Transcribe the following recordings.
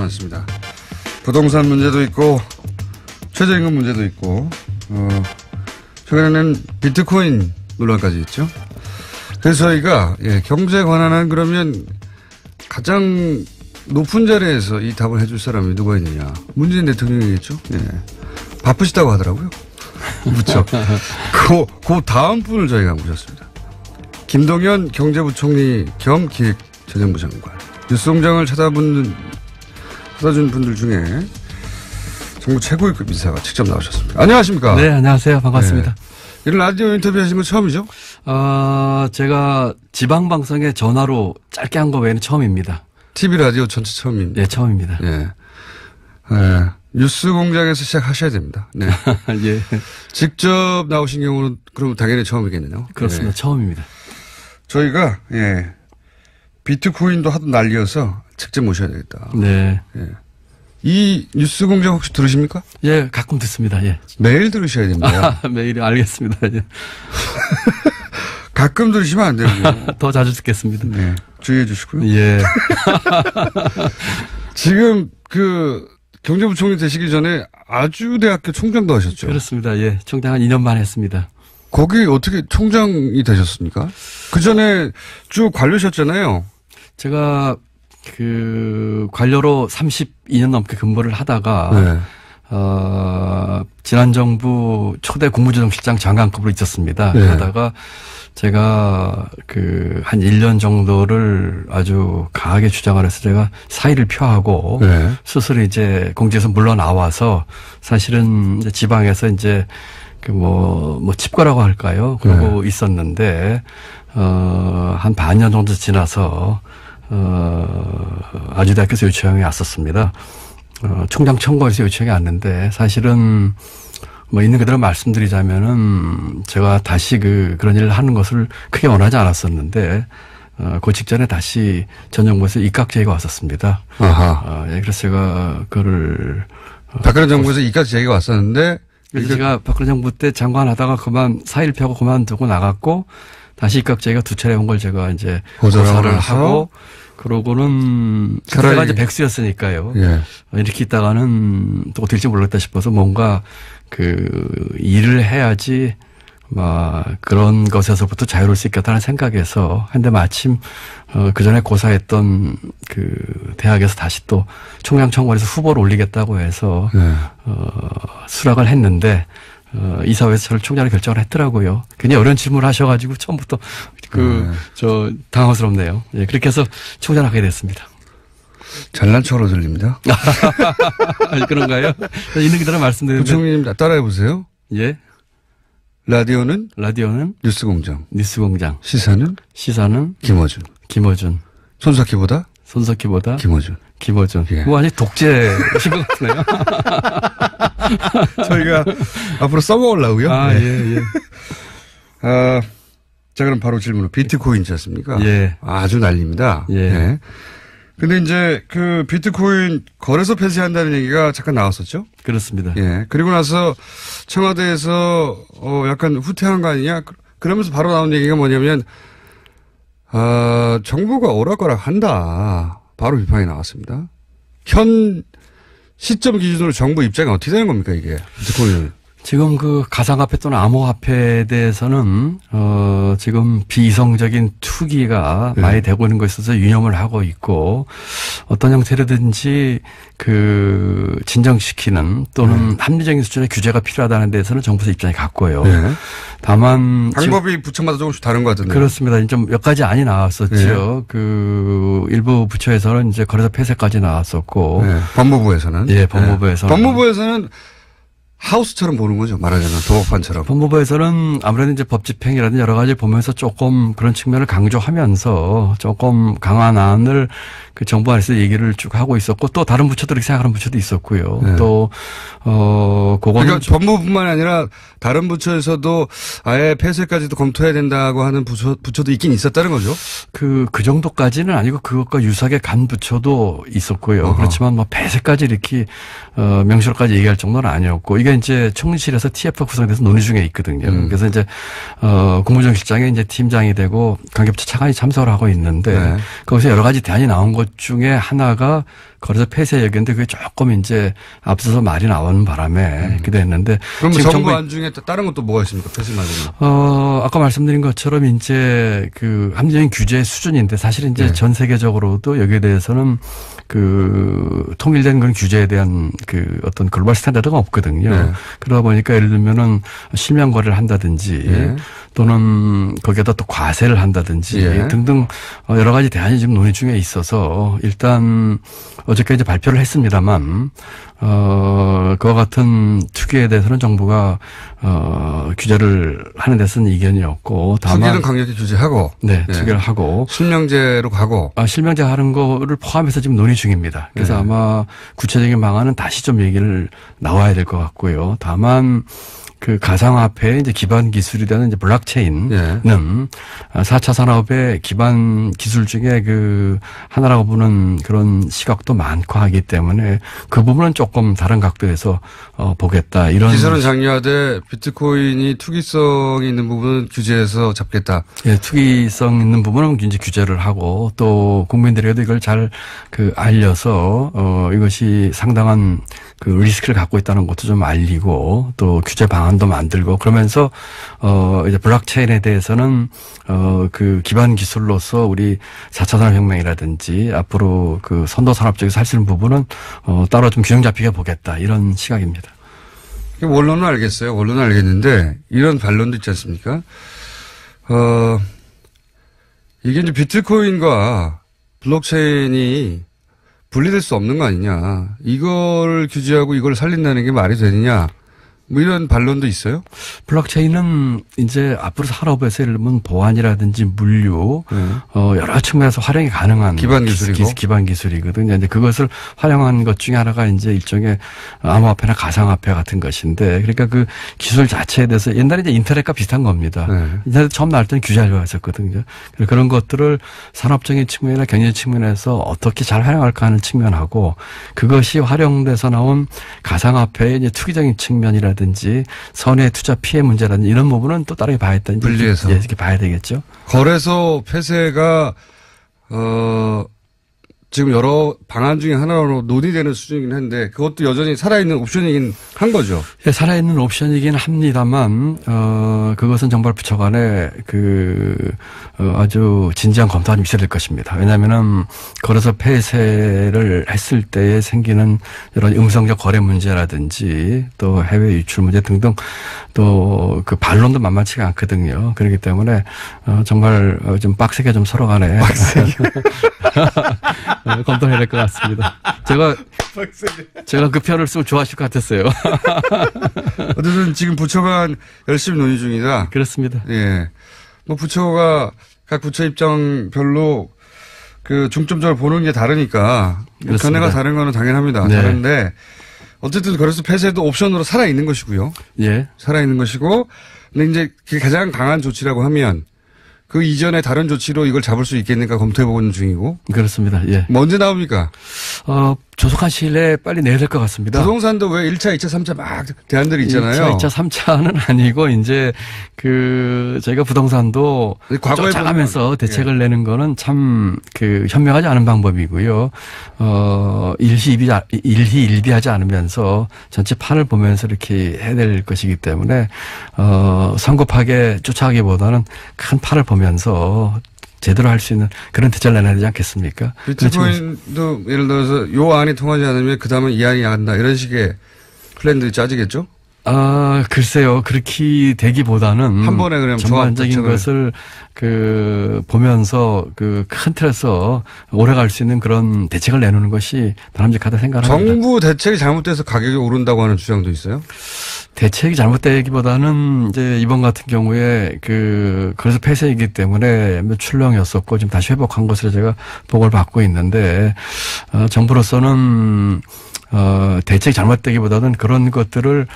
많습니다. 부동산 문제도 있고 최저임금 문제도 있고 최근에는 비트코인 논란까지 있죠. 그래서 저희가 경제 관한한 그러면 가장 높은 자리에서 이 답을 해줄 사람이 누가 있느냐. 문재인 대통령이겠죠. 바쁘시다고 하더라고요. 그렇죠. 그 다음 분을 저희가 모셨습니다. 김동연 경제부총리 겸 기획재정부 장관. 뉴스공장을 찾아준 분들 중에 정부 최고위급 인사가 직접 나오셨습니다. 안녕하십니까? 네, 안녕하세요. 반갑습니다. 이런 라디오 인터뷰 하신 건 처음이죠? 제가 지방방송에 전화로 짧게 한 거 외에는 처음입니다. TV 라디오 전체 처음입니다. 네, 처음입니다. 뉴스공장에서 시작하셔야 됩니다. 네. 예. 직접 나오신 경우는 그럼 당연히 처음이겠네요. 그렇습니다. 처음입니다. 저희가 비트코인도 하도 난리여서 직접 모셔야 되겠다. 네. 이 뉴스공장 혹시 들으십니까? 예, 가끔 듣습니다. 예. 매일 들으셔야 됩니다. 매일 알겠습니다. 예. 가끔 들으시면 안 되고요. 더 자주 듣겠습니다. 네. 주의해 주시고요. 예. 지금 경제부총리 되시기 전에 아주대학교 총장도 하셨죠? 그렇습니다. 예. 총장 한 2년만 했습니다. 거기 어떻게 총장이 되셨습니까? 그 전에 쭉 관료셨잖아요. 제가 관료로 32년 넘게 근무를 하다가 지난 정부 초대 국무조정실장 장관급으로 있었습니다. 그러다가 제가 한 1년 정도를 아주 강하게 주장을 해서 제가 사의를 표하고 스스로 이제 공직에서 물러나와서 사실은 이제 지방에서 이제 칩거라고 할까요? 그러고 있었는데 한 반년 정도 지나서 아주대학교에서 요청이 왔었습니다. 총장 청구에서 요청이 왔는데 사실은 있는 그대로 말씀드리자면은 제가 다시 그런 일을 하는 것을 크게 원하지 않았었는데 그 직전에 다시 전 정부에서 입각 제의가 왔었습니다. 그래서 제가 그거를 박근혜 정부에서 입각 제의가 왔었는데 그래서 제가 박근혜 정부 때 장관하다가 사의를 펴고 그만두고 나갔고 다시 입각 제의가 두 차례 온 걸 제가 이제 고사를 하고 그러고는 그때가 이제 백수였으니까요. 이렇게 있다가는 또 될지 모르겠다 싶어서 뭔가 일을 해야지 그런 것에서부터 자유로울 수 있겠다는 생각에서 한데 마침 그 전에 고사했던 대학에서 다시 또 총장 청구에서 후보를 올리겠다고 해서 수락을 했는데 이사회에서 저를 총장으로 결정을 했더라고요. 굉장히 어려운 질문을 하셔가지고 처음부터 당황스럽네요. 예, 그렇게 해서 총장을 하게 됐습니다. 잘난 척으로 들립니다. 그런가요? 있는 그대로 말씀드리는데. 부총리님 따라해 보세요. 예. 라디오는 뉴스공장. 시사는 김어준. 손석희보다 김어준. 예. 완전히 독재신 것 같네요. 저희가 앞으로 써먹으려고요. 예. 자, 그럼 바로 질문으로 비트코인이지 않습니까? 예. 아주 난립니다. 예. 근데 이제 비트코인 거래소 폐쇄한다는 얘기가 잠깐 나왔었죠? 그렇습니다. 예. 그리고 나서 청와대에서 약간 후퇴한 거 아니냐? 그러면서 바로 나온 얘기가 뭐냐면, 정부가 오락가락 한다. 바로 비판이 나왔습니다. 현 시점 기준으로 정부 입장이 어떻게 되는 겁니까, 이게? 비트코인은. 지금 가상화폐 또는 암호화폐에 대해서는 지금 비이성적인 투기가 많이 되고 있는 것에 있어서 유념을 하고 있고 어떤 형태로든지 진정시키는 또는 합리적인 수준의 규제가 필요하다는 데에서는 정부에서 입장이 같고요. 다만 방법이 부처마다 조금씩 다른 것 같은데. 그렇습니다. 좀 몇 가지 안이 나왔었죠. 일부 부처에서는 이제 거래소 폐쇄까지 나왔었고 법무부에서는. 예, 법무부에서는. 법무부에서는 하우스처럼 보는 거죠. 말하자면 도박판처럼. 법무부에서는 아무래도 이제 법 집행이라든지 여러 가지 보면서 조금 그런 측면을 강조하면서 조금 강한 안을 정부 안에서 얘기를 쭉 하고 있었고 또 다른 부처들이 생각하는 부처도 있었고요. 또 그거는 그러니까 법무부뿐만 아니라 다른 부처에서도 아예 폐쇄까지도 검토해야 된다고 하는 부처도 있긴 있었다는 거죠. 그 정도까지는 아니고 그것과 유사하게 간 부처도 있었고요. 그렇지만 폐쇄까지 이렇게 명시로까지 얘기할 정도는 아니었고 이게 이제 총리실에서 TF 구성돼서 논의 중에 있거든요. 그래서 이제 국무조정실장이 이제 팀장이 되고 관계부처 차관이 참석을 하고 있는데 거기서 여러 가지 대안이 나온 것 중에 하나가 거래소 폐쇄 얘기인데 그게 조금 이제 앞서서 말이 나오는 바람에 기대했는데. 그럼 정부 안중에 다른 것도 뭐가 있습니까? 폐쇄 말고는. 아까 말씀드린 것처럼 이제 그 합리적인 규제 수준인데 사실 이제 네. 전 세계적으로도 여기에 대해서는 그 통일된 그런 규제에 대한 그 어떤 글로벌 스탠다드가 없거든요. 네. 그러다 보니까 예를 들면은 실명 거래를 한다든지 네. 또는 거기에다 또 과세를 한다든지 네. 등등 여러 가지 대안이 지금 논의 중에 있어서 일단 어저께 이제 발표를 했습니다만 그와 같은 투기에 대해서는 정부가 규제를 하는 데서는 이견이 없고 다만 투기는 강력히 규제하고 네, 투기를 하고 실명제로 가고 실명제 하는 거를 포함해서 지금 논의 중입니다. 그래서 네. 아마 구체적인 방안은 다시 좀 얘기를 나와야 될 것 같고요. 다만 그 가상화폐의 이제 기반 기술이 되는 이제 블록체인은 4차 산업의 기반 기술 중에 그 하나라고 보는 그런 시각도 많고 하기 때문에 그 부분은 조금 다른 각도에서 보겠다. 이런 기술은 장려하되 비트코인이 투기성이 있는 부분은 규제해서 잡겠다. 예, 투기성 있는 부분은 이제 규제를 하고 또 국민들에게도 이걸 잘 그 알려서 이것이 상당한 그 리스크를 갖고 있다는 것도 좀 알리고 또 규제 방안도 만들고 그러면서 이제 블록체인에 대해서는 그 기반 기술로서 우리 4차 산업혁명이라든지 앞으로 그 선도 산업 쪽에서 할 수 있는 부분은 따로 좀 균형 잡히게 보겠다 이런 시각입니다. 원론은 알겠어요. 원론은 알겠는데 이런 반론도 있지 않습니까? 이게 이제 비트코인과 블록체인이 분리될 수 없는 거 아니냐. 이걸 규제하고 이걸 살린다는 게 말이 되느냐. 뭐 이런 반론도 있어요? 블록체인은 이제 앞으로 산업에서 예를 들면 보안이라든지 물류, 여러 측면에서 활용이 가능한 기반 기술이고. 기반 기술이거든요. 이제 그것을 활용한 것 중에 하나가 이제 일종의 암호화폐나 가상화폐 같은 것인데 그러니까 그 기술 자체에 대해서 옛날에 이제 인터넷과 비슷한 겁니다. 인터넷 처음 나올 때는 규제하려고 했었거든요. 그런 것들을 산업적인 측면이나 경제 측면에서 어떻게 잘 활용할까 하는 측면하고 그것이 활용돼서 나온 가상화폐의 이제 투기적인 측면이라든지 선의 투자 피해 문제라든지 이런 부분은 또 다르게 봐야 된다. 분리해서. 이렇게 봐야 되겠죠. 거래소 폐쇄가 지금 여러 방안 중에 하나로 논의되는 수준이긴 한데 그것도 여전히 살아있는 옵션이긴 한 거죠. 예, 살아있는 옵션이긴 합니다만 그것은 정말 부처 간에 아주 진지한 검토가 좀 있어야 될 것입니다. 왜냐하면은 거래소 폐쇄를 했을 때에 생기는 이런 음성적 거래 문제라든지 또 해외 유출 문제 등등 또 그 반론도 만만치가 않거든요. 그렇기 때문에 정말 좀 빡세게 좀 서로 간에 검토해야 될 것 같습니다. 제가 그 편을 쓰고 좋아하실 것 같았어요. 어쨌든 지금 부처 간 열심히 논의 중이다. 그렇습니다. 예. 뭐 부처가 각 부처 입장별로 그 중점적으로 보는 게 다르니까 견해가 다른 거는 당연합니다. 네. 다른데 어쨌든 거래소 폐쇄도 옵션으로 살아 있는 것이고요. 예. 살아 있는 것이고 근데 이제 그게 가장 강한 조치라고 하면 그 이전에 다른 조치로 이걸 잡을 수 있겠는가 검토해보고 있는 중이고. 그렇습니다. 예. 뭐 언제 나옵니까? 조속한 시일 내에 빨리 내야 될 것 같습니다. 부동산도 왜 1차, 2차, 3차 막 대안들이 있잖아요. 1차, 3차는 아니고 이제 저희가 부동산도 쫓아가면서 대책을 내는 거는 참 현명하지 않은 방법이고요. 일희일비하지 않으면서 전체 판을 보면서 이렇게 해야 될 것이기 때문에 성급하게 쫓아가기보다는 큰 판을 보면서 제대로 할 수 있는 그런 대책을 내놔야 되지 않겠습니까? 비트코인도 예를 들어서 요 안이 통하지 않으면 그 다음은 이 안이 나간다 이런 식의 플랜들이 짜지겠죠? 글쎄요. 그렇게 되기보다는 한 번에 그냥 전반적인 것을 보면서 큰 틀에서 오래 갈 수 있는 그런 대책을 내놓는 것이 바람직하다 생각합니다. 정부 대책이 잘못돼서 가격이 오른다고 하는 주장도 있어요? 대책이 잘못되기보다는 이제 이번 같은 경우에 그래서 폐쇄이기 때문에 출렁이었었고 지금 다시 회복한 것으로 제가 보고를 받고 있는데 정부로서는 대책이 잘못되기보다는 그런 것들을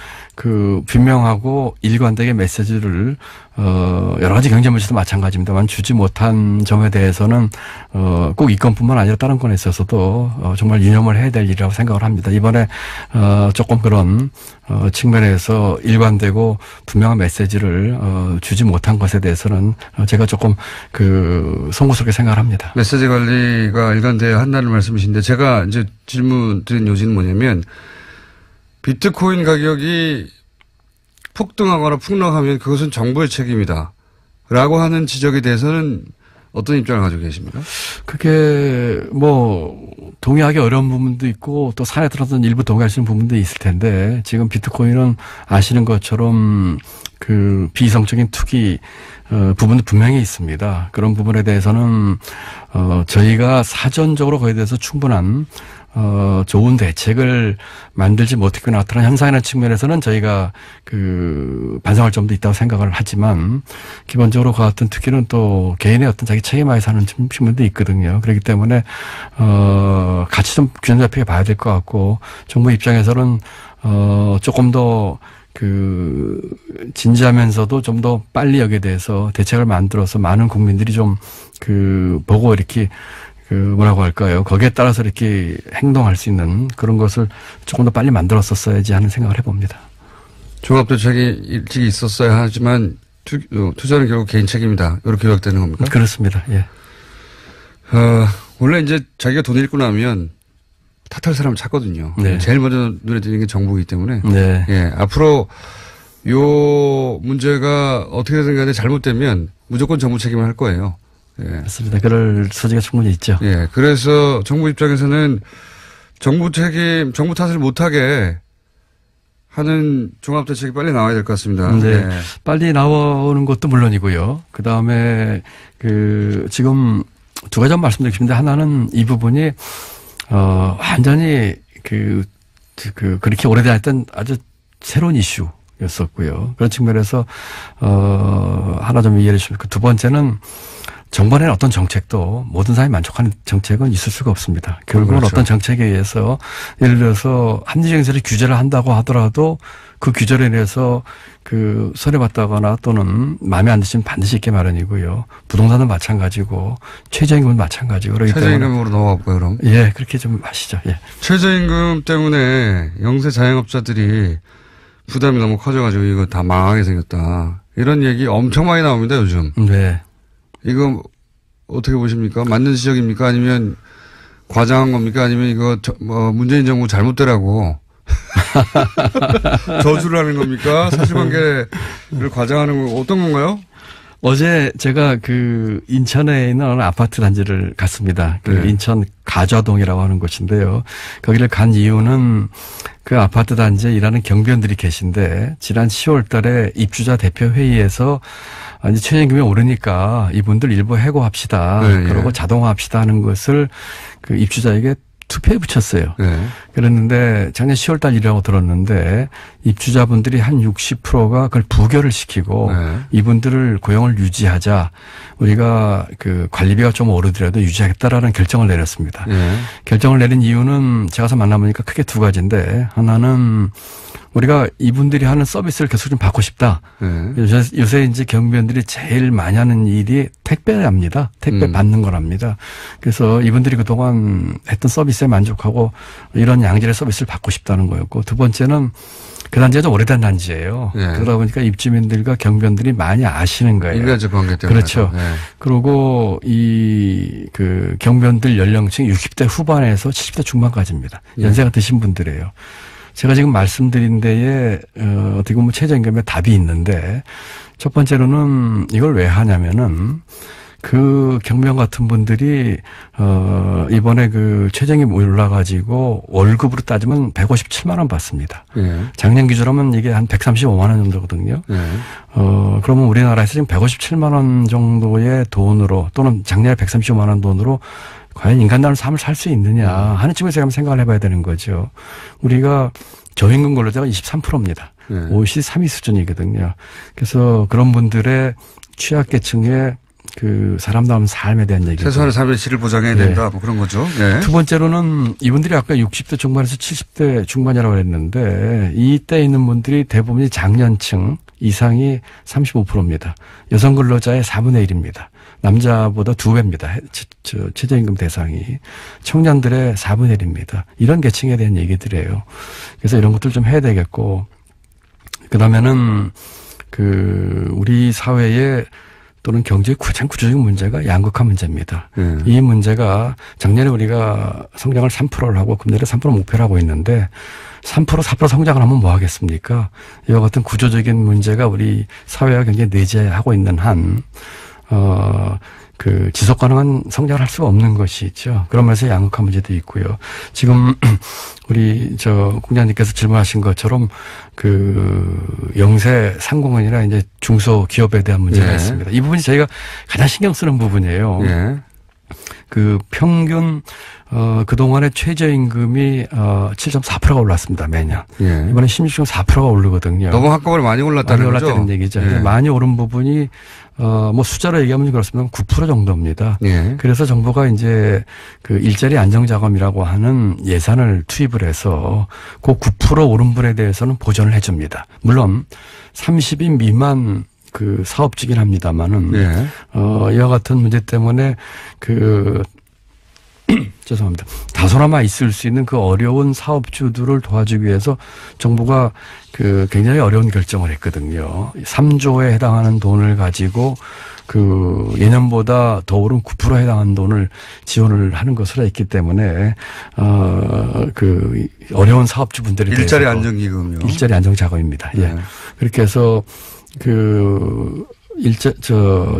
분명하고 일관되게 메시지를 여러 가지 경제 문제도 마찬가지입니다만 주지 못한 점에 대해서는 꼭 이 건뿐만 아니라 다른 건에 있어서도 정말 유념을 해야 될 일이라고 생각을 합니다. 이번에 조금 그런 측면에서 일관되고 분명한 메시지를 주지 못한 것에 대해서는 제가 조금 송구스럽게 생각을 합니다. 메시지 관리가 일관되어야 한다는 말씀이신데 제가 이제 질문 드린 요지는 뭐냐면 비트코인 가격이 폭등하거나 폭락하면 그것은 정부의 책임이다 라고 하는 지적에 대해서는 어떤 입장을 가지고 계십니까? 그게 동의하기 어려운 부분도 있고 또 사안에 들어서 일부 동의하시는 부분도 있을 텐데 지금 비트코인은 아시는 것처럼 비이성적인 투기 부분도 분명히 있습니다. 그런 부분에 대해서는 저희가 사전적으로 거기에 대해서 충분한 좋은 대책을 만들지 못했고 나타난 현상이라는 측면에서는 저희가 반성할 점도 있다고 생각을 하지만 기본적으로 그 같은 투기는 또 개인의 어떤 자기 책임하에서 하는 측면도 있거든요. 그렇기 때문에 같이 좀 균형 잡히게 봐야 될 것 같고 정부 입장에서는 조금 더 진지하면서도 좀 더 빨리 여기에 대해서 대책을 만들어서 많은 국민들이 좀 보고 이렇게 뭐라고 할까요? 거기에 따라서 이렇게 행동할 수 있는 그런 것을 조금 더 빨리 만들었었어야지 하는 생각을 해봅니다. 종합대책이 일찍 있었어야 하지만 투자는 결국 개인 책임이다. 이렇게 요약되는 겁니까? 그렇습니다. 예. 원래 이제 자기가 돈 잃고 나면 탓할 사람을 찾거든요. 네. 제일 먼저 눈에 띄는 게 정부이기 때문에. 네. 예. 앞으로 요 문제가 어떻게든 간에 잘못되면 무조건 정부 책임을 할 거예요. 예. 맞습니다. 그럴 소지가 충분히 있죠. 예. 그래서 정부 입장에서는 정부 탓을 못하게 하는 종합대책이 빨리 나와야 될 것 같습니다. 네. 예. 빨리 나오는 것도 물론이고요. 그 다음에 지금 두 가지 말씀드리고 싶은데 하나는 이 부분이 완전히 그렇게 오래됐던 아주 새로운 이슈였었고요. 그런 측면에서 하나 좀 이해해 주시면 두 번째는 정부의 어떤 정책도 모든 사람이 만족하는 정책은 있을 수가 없습니다. 결국은 그렇죠. 어떤 정책에 의해서 예를 들어서 합리적인 규제를 한다고 하더라도 그 규제로 인해서 손해봤다거나 또는 마음에 안 드시면 반드시 있게 마련이고요. 부동산은 마찬가지고 최저임금은 마찬가지고 그렇기 때문에 최저임금으로 넘어가 볼까요 그럼? 예, 그렇게 좀 하시죠. 예. 최저임금 때문에 영세 자영업자들이 부담이 너무 커져가지고 이거 다 망하게 생겼다. 이런 얘기 엄청 많이 나옵니다 요즘. 네. 이거 어떻게 보십니까? 맞는 지적입니까? 아니면 과장한 겁니까? 아니면 이거 문재인 정부 잘못되라고 저주를 하는 겁니까? 사실관계를 과장하는 건 어떤 건가요? 어제 제가 인천에 있는 어느 아파트 단지를 갔습니다. 네. 인천 가좌동이라고 하는 곳인데요. 거기를 간 이유는 그 아파트 단지에 일하는 경비원들이 계신데 지난 10월 달에 입주자 대표 회의에서 이제 최저임금이 오르니까 이분들 일부 해고합시다. 네, 그러고 예. 자동화합시다 하는 것을 입주자에게 투표에 붙였어요. 네. 그랬는데 작년 10월 달 일이라고 들었는데 입주자분들이 한 60%가 그걸 부결을 시키고 네. 이분들을 고용을 유지하자 우리가 관리비가 좀 오르더라도 유지하겠다라는 결정을 내렸습니다. 네. 결정을 내린 이유는 제가 가서 만나보니까 크게 두 가지인데 하나는 우리가 이분들이 하는 서비스를 계속 좀 받고 싶다. 네. 요새 이제 경비원들이 제일 많이 하는 일이 택배랍니다. 택배 받는 거랍니다. 그래서 이분들이 그동안 했던 서비스에 만족하고 이런 양질의 서비스를 받고 싶다는 거였고 두 번째는 그 단지가 좀 오래된 단지예요. 네. 그러다 보니까 입주민들과 경비원들이 많이 아시는 거예요. 인간적 관계 때문에. 그렇죠. 네. 그리고 경비원들 연령층이 60대 후반에서 70대 중반까지입니다. 연세가 드신 분들이에요. 제가 지금 말씀드린 데에 어떻게 보면 최저임금에 답이 있는데 첫 번째로는 이걸 왜 하냐면은 경비원 같은 분들이 이번에 최저임금이 올라가지고 월급으로 따지면 157만 원 받습니다. 네. 작년 기준으로는 이게 한 135만 원 정도거든요. 네. 그러면 우리나라에서 지금 157만 원 정도의 돈으로 또는 작년에 135만 원 돈으로 과연 인간다운 삶을 살 수 있느냐 하는 측면에서 한번 생각을 해봐야 되는 거죠. 우리가 저임금 근로자가 23%입니다. 네. OECD 3위 수준이거든요. 그래서 그런 분들의 취약계층의 사람다운 삶에 대한 얘기죠. 최소한의 삶의 질을 보장해야 된다. 뭐 그런 거죠. 네. 두 번째로는 이분들이 아까 60대 중반에서 70대 중반이라고 했는데 이때 있는 분들이 대부분이 장년층 이상이 35%입니다. 여성 근로자의 4분의 1입니다. 남자보다 2배입니다. 최저임금 대상이. 청년들의 4분의 1입니다. 이런 계층에 대한 얘기들이에요. 그래서 이런 것들 좀 해야 되겠고, 그 다음에는 우리 사회에 또는 경제의 가장 구조적인 문제가 양극화 문제입니다. 이 문제가 작년에 우리가 성장을 3%를 하고 금년에 3% 목표를 하고 있는데 3%, 4% 성장을 하면 뭐 하겠습니까? 이와 같은 구조적인 문제가 우리 사회와 굉장히 내재하고 있는 한, 지속 가능한 성장을 할 수가 없는 것이 있죠. 그러면서 양극화 문제도 있고요. 지금 우리 국장님께서 질문하신 것처럼 영세 상공인이나 이제 중소기업에 대한 문제가 예. 있습니다. 이 부분이 저희가 가장 신경 쓰는 부분이에요. 예. 평균 그동안의 최저임금이 7.4%가 올랐습니다. 매년. 예. 이번에 16.4%가 오르거든요. 너무 한꺼번에 많이 올랐다는 거죠? 올랐다는 얘기죠. 예. 많이 오른 부분이 숫자로 얘기하면 그렇습니다. 9% 정도입니다. 예. 그래서 정부가 이제 일자리 안정자금이라고 하는 예산을 투입을 해서 그 9% 오른 분에 대해서는 보전을 해줍니다. 물론 30인 미만 사업주긴 합니다만은 예. 이와 같은 문제 때문에 죄송합니다. 다소나마 있을 수 있는 어려운 사업주들을 도와주기 위해서 정부가 굉장히 어려운 결정을 했거든요. 3조에 해당하는 돈을 가지고 예년보다 더 오른 9%에 해당하는 돈을 지원을 하는 것으로 했기 때문에 어려운 사업주분들에 대해서 일자리 안정기금요. 일자리 안정자금입니다. 예. 네. 그렇게 해서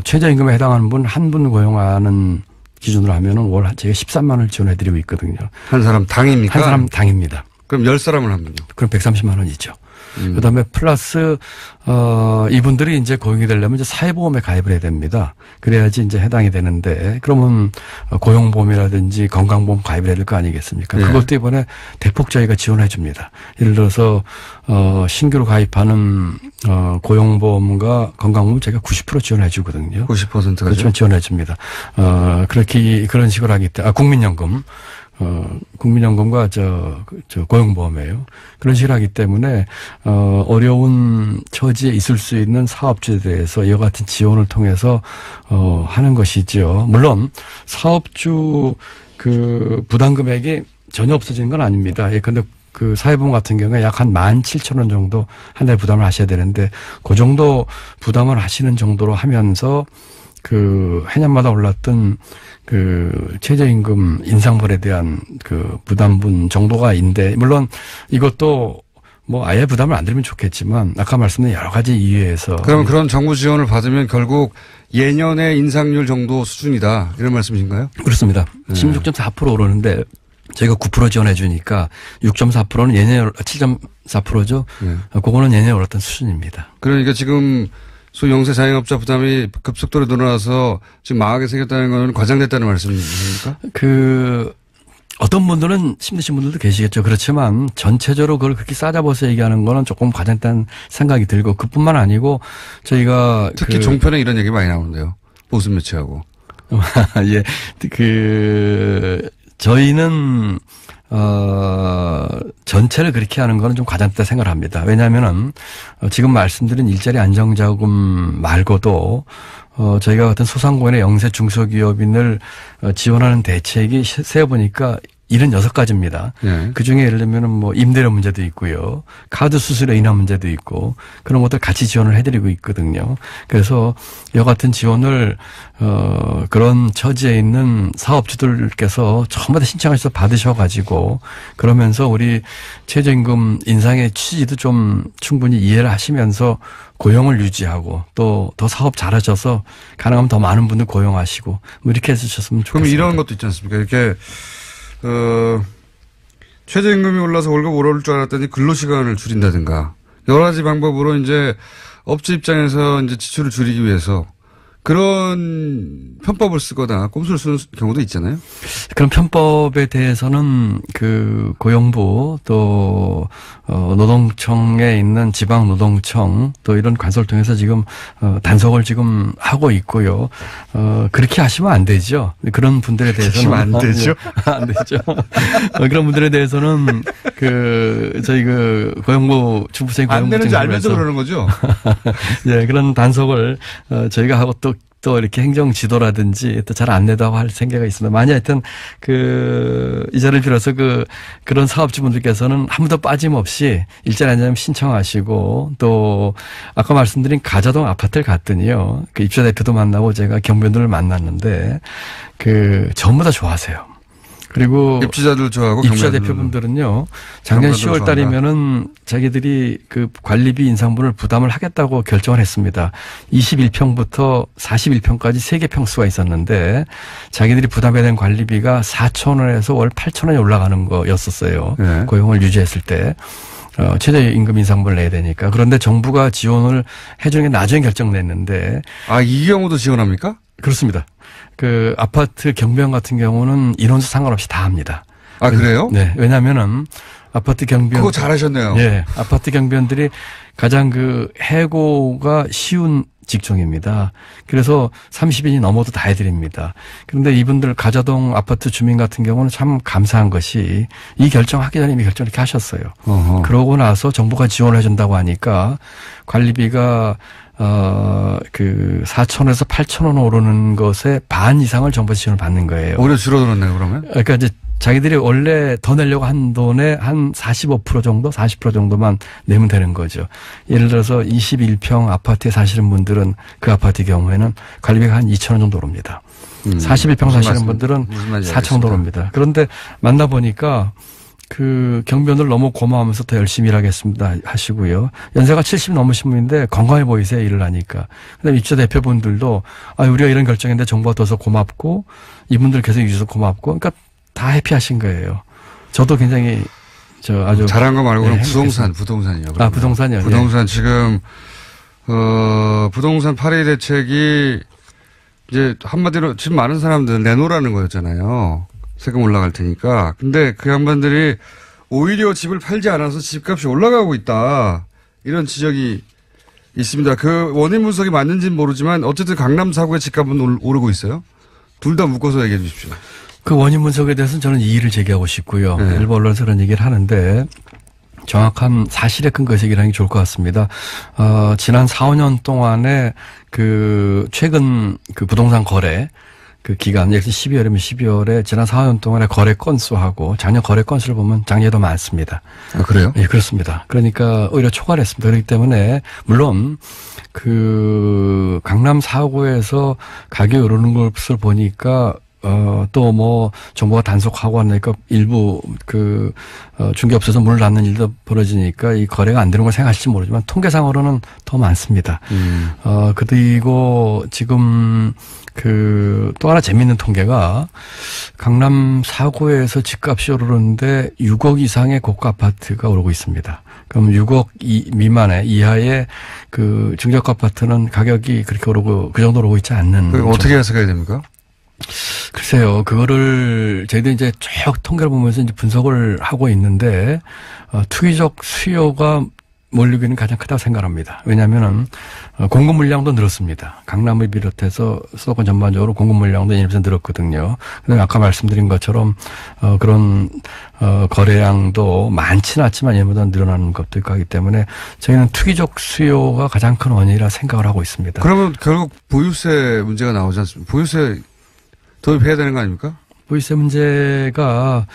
최저임금에 해당하는 분 한 분 고용하는 기준으로 하면은 월 제가 13만 원을 지원해드리고 있거든요. 한 사람 당입니까? 한 사람 당입니다. 그럼 10사람을 하면요? 그럼 130만 원이죠. 그다음에 플러스 이분들이 이제 고용이 되려면 이제 사회보험에 가입을 해야 됩니다. 그래야지 이제 해당이 되는데 그러면 고용보험이라든지 건강보험 가입을 해야 될 거 아니겠습니까? 네. 그것도 이번에 대폭 저희가 지원해 줍니다. 예를 들어서 신규로 가입하는 고용보험과 건강보험 제가 90% 지원해 주거든요. 90%가 그렇죠. 지원해 줍니다. 그런 식으로 하기 때문에 국민연금. 국민연금과 고용보험이에요. 그런 식으로 하기 때문에, 어려운 처지에 있을 수 있는 사업주에 대해서 이와 같은 지원을 통해서, 하는 것이죠. 물론, 사업주 부담 금액이 전혀 없어지는 건 아닙니다. 예컨대 사회보험 같은 경우에 약 한 17,000원 정도 한 달에 부담을 하셔야 되는데, 그 정도 부담을 하시는 정도로 하면서, 해년마다 올랐던 최저임금 인상분에 대한 부담분 정도가 있는데, 물론 이것도 아예 부담을 안 들면 좋겠지만, 아까 말씀드린 여러 가지 이유에서. 그럼 그런 정부 지원을 받으면 결국 예년의 인상률 정도 수준이다. 이런 말씀이신가요? 그렇습니다. 16.4% 오르는데, 저희가 9% 지원해 주니까 6.4%는 예년에 7.4%죠. 네. 그거는 예년에 올랐던 수준입니다. 그러니까 지금 소위 영세 자영업자 부담이 급속도로 늘어나서 지금 망하게 생겼다는 건 과장됐다는 말씀이십니까? 어떤 분들은 힘드신 분들도 계시겠죠. 그렇지만 전체적으로 그걸 그렇게 싸잡아서 얘기하는 거는 조금 과장됐다는 생각이 들고, 그뿐만 아니고 저희가 특히 종편에 이런 얘기 많이 나오는데요. 보수 매체하고. 예. 저희는 전체를 그렇게 하는 거는 좀 과장됐다 생각을 합니다. 왜냐하면은 지금 말씀드린 일자리 안정자금 말고도 저희가 같은 소상공인의 영세 중소기업인을 지원하는 대책이 세어보니까 76가지입니다. 네. 그중에 예를 들면 임대료 문제도 있고요. 카드 수수료 인하 문제도 있고, 그런 것들 같이 지원을 해드리고 있거든요. 그래서 이와 같은 지원을 그런 처지에 있는 사업주들께서 처음부터 신청하셔서 받으셔가지고, 그러면서 우리 최저임금 인상의 취지도 좀 충분히 이해를 하시면서 고용을 유지하고 또 더 사업 잘하셔서 가능하면 더 많은 분들 고용하시고 이렇게 해주셨으면 좋겠습니다. 그럼 이런 것도 있지 않습니까? 이렇게 최저임금이 올라서 월급 오를 줄 알았더니 근로시간을 줄인다든가 여러 가지 방법으로 이제 업주 입장에서 이제 지출을 줄이기 위해서 그런 편법을 쓰거나 꼼수를 쓰는 경우도 있잖아요. 그런 편법에 대해서는 고용부 또 노동청에 있는 지방노동청 또 이런 관서를 통해서 지금 단속을 지금 하고 있고요. 그렇게 하시면 안 되죠. 그런 분들에 대해서는 안 되죠. 안 되죠. 그런 분들에 대해서는 저희 고용부, 주부생 고용부. 안 되는지 알면서 그러는 거죠? 예, 그런 단속을, 저희가 하고 또 이렇게 행정 지도라든지 또 잘 안 내다고 할 생각이 있습니다. 만약 하여튼 이 자리를 빌어서 그런 사업주분들께서는 한 번도 빠짐없이 일자리 안정금 신청하시고 또 아까 말씀드린 가자동 아파트를 갔더니요. 입주자 대표도 만나고 제가 경비원들을 만났는데 전부 다 좋아하세요. 그리고 입주자들 좋아하고 입주자 대표분들은요. 작년 10월 달이면은 자기들이 관리비 인상분을 부담을 하겠다고 결정을 했습니다. 21평부터 41평까지 3개 평수가 있었는데 자기들이 부담해야 되는 관리비가 4,000원에서 월 8,000원이 올라가는 거였었어요. 네. 고용을 유지했을 때. 최저임금 인상분을 내야 되니까. 그런데 정부가 지원을 해주는 게 나중에 결정냈는데. 이 경우도 지원합니까? 그렇습니다. 아파트 경비원 같은 경우는 인원수 상관없이 다 합니다. 그래요? 네. 왜냐면은 아파트 경비원. 그거 잘하셨네요. 네. 아파트 경비원들이 가장 해고가 쉬운 직종입니다. 그래서 30인이 넘어도 다 해드립니다. 그런데 이분들 가자동 아파트 주민 같은 경우는 참 감사한 것이 이 결정하기 전에 이미 결정을 이렇게 하셨어요. 그러고 나서 정부가 지원을 해준다고 하니까 관리비가 4,000원에서 8,000원 오르는 것에 반 이상을 정부 지원을 받는 거예요. 오히려 줄어들었네요, 그러면? 그러니까 이제 자기들이 원래 더 내려고 한 돈의 한 45% 정도, 40% 정도만 내면 되는 거죠. 예를 들어서 21평 아파트에 사시는 분들은 그 아파트의 경우에는 관리비가 한 2,000원 정도 오릅니다. 41평 사시는 분들은 4,000원 오릅니다. 그런데 만나보니까 경비원들 너무 고마워하면서 더 열심히 일하겠습니다 하시고요. 연세가 70 넘으신 분인데 건강해 보이세요, 일을 하니까. 그다음에 입주자 대표분들도 우리가 이런 결정인데 정부가 더 고맙고 이분들 계속 유지해서 고맙고 그러니까 다 해피하신 거예요. 저도 굉장히 아주 잘한 거 말고는 부동산이요. 부동산이요. 부동산 지금 부동산 파리 대책이 이제 한마디로 집 많은 사람들 내놓으라는 거였잖아요. 세금 올라갈 테니까. 근데 그 양반들이 오히려 집을 팔지 않아서 집값이 올라가고 있다. 이런 지적이 있습니다. 원인 분석이 맞는지는 모르지만 어쨌든 강남 4구의 집값은 오르고 있어요. 둘 다 묶어서 얘기해 주십시오. 원인 분석에 대해서는 저는 이의를 제기하고 싶고요. 네. 일부 언론에서 그런 얘기를 하는데 정확한 사실에 근거해서 얘기를 하는 게 좋을 것 같습니다. 지난 4, 5년 동안에 최근 부동산 거래 기간, 예를 들어 12월이면 12월에 지난 4, 5년 동안의 거래 건수하고 작년 거래 건수를 보면 작년에 더 많습니다. 그래요? 예, 그렇습니다. 그러니까 오히려 초과했습니다. 그렇기 때문에 물론 강남 4구에서 가격이 오르는 것을 보니까 또 정부가 단속하고 하니까 일부 중개업소에서 문을 닫는 일도 벌어지니까 이 거래가 안 되는 걸 생각하실지 모르지만 통계상으로는 더 많습니다. 그리고 지금 또 하나 재미있는 통계가 강남 4구에서 집값이 오르는데 6억 이상의 고가 아파트가 오르고 있습니다. 그럼 6억 미만의 이하의 중저가 아파트는 가격이 그렇게 오르고 그 정도로 오고 있지 않는. 그럼 어떻게 해석해야 됩니까? 글쎄요, 그거를 저희들이 이제 쭉 통계를 보면서 이제 분석을 하고 있는데, 투기적 수요가 몰리고 있는 가장 크다고 생각합니다. 왜냐하면은, 공급 물량도 늘었습니다. 강남을 비롯해서 수도권 전반적으로 공급 물량도 1% 늘었거든요. 그다음에 아까 말씀드린 것처럼, 거래량도 많지는 않지만 얘보다 늘어나는 것도 있고 하기 때문에 저희는 투기적 수요가 가장 큰 원인이라 생각을 하고 있습니다. 그러면 결국 보유세 문제가 나오지 않습니까? 보유세 도입해야 되는 거 아닙니까? 보유세 문제가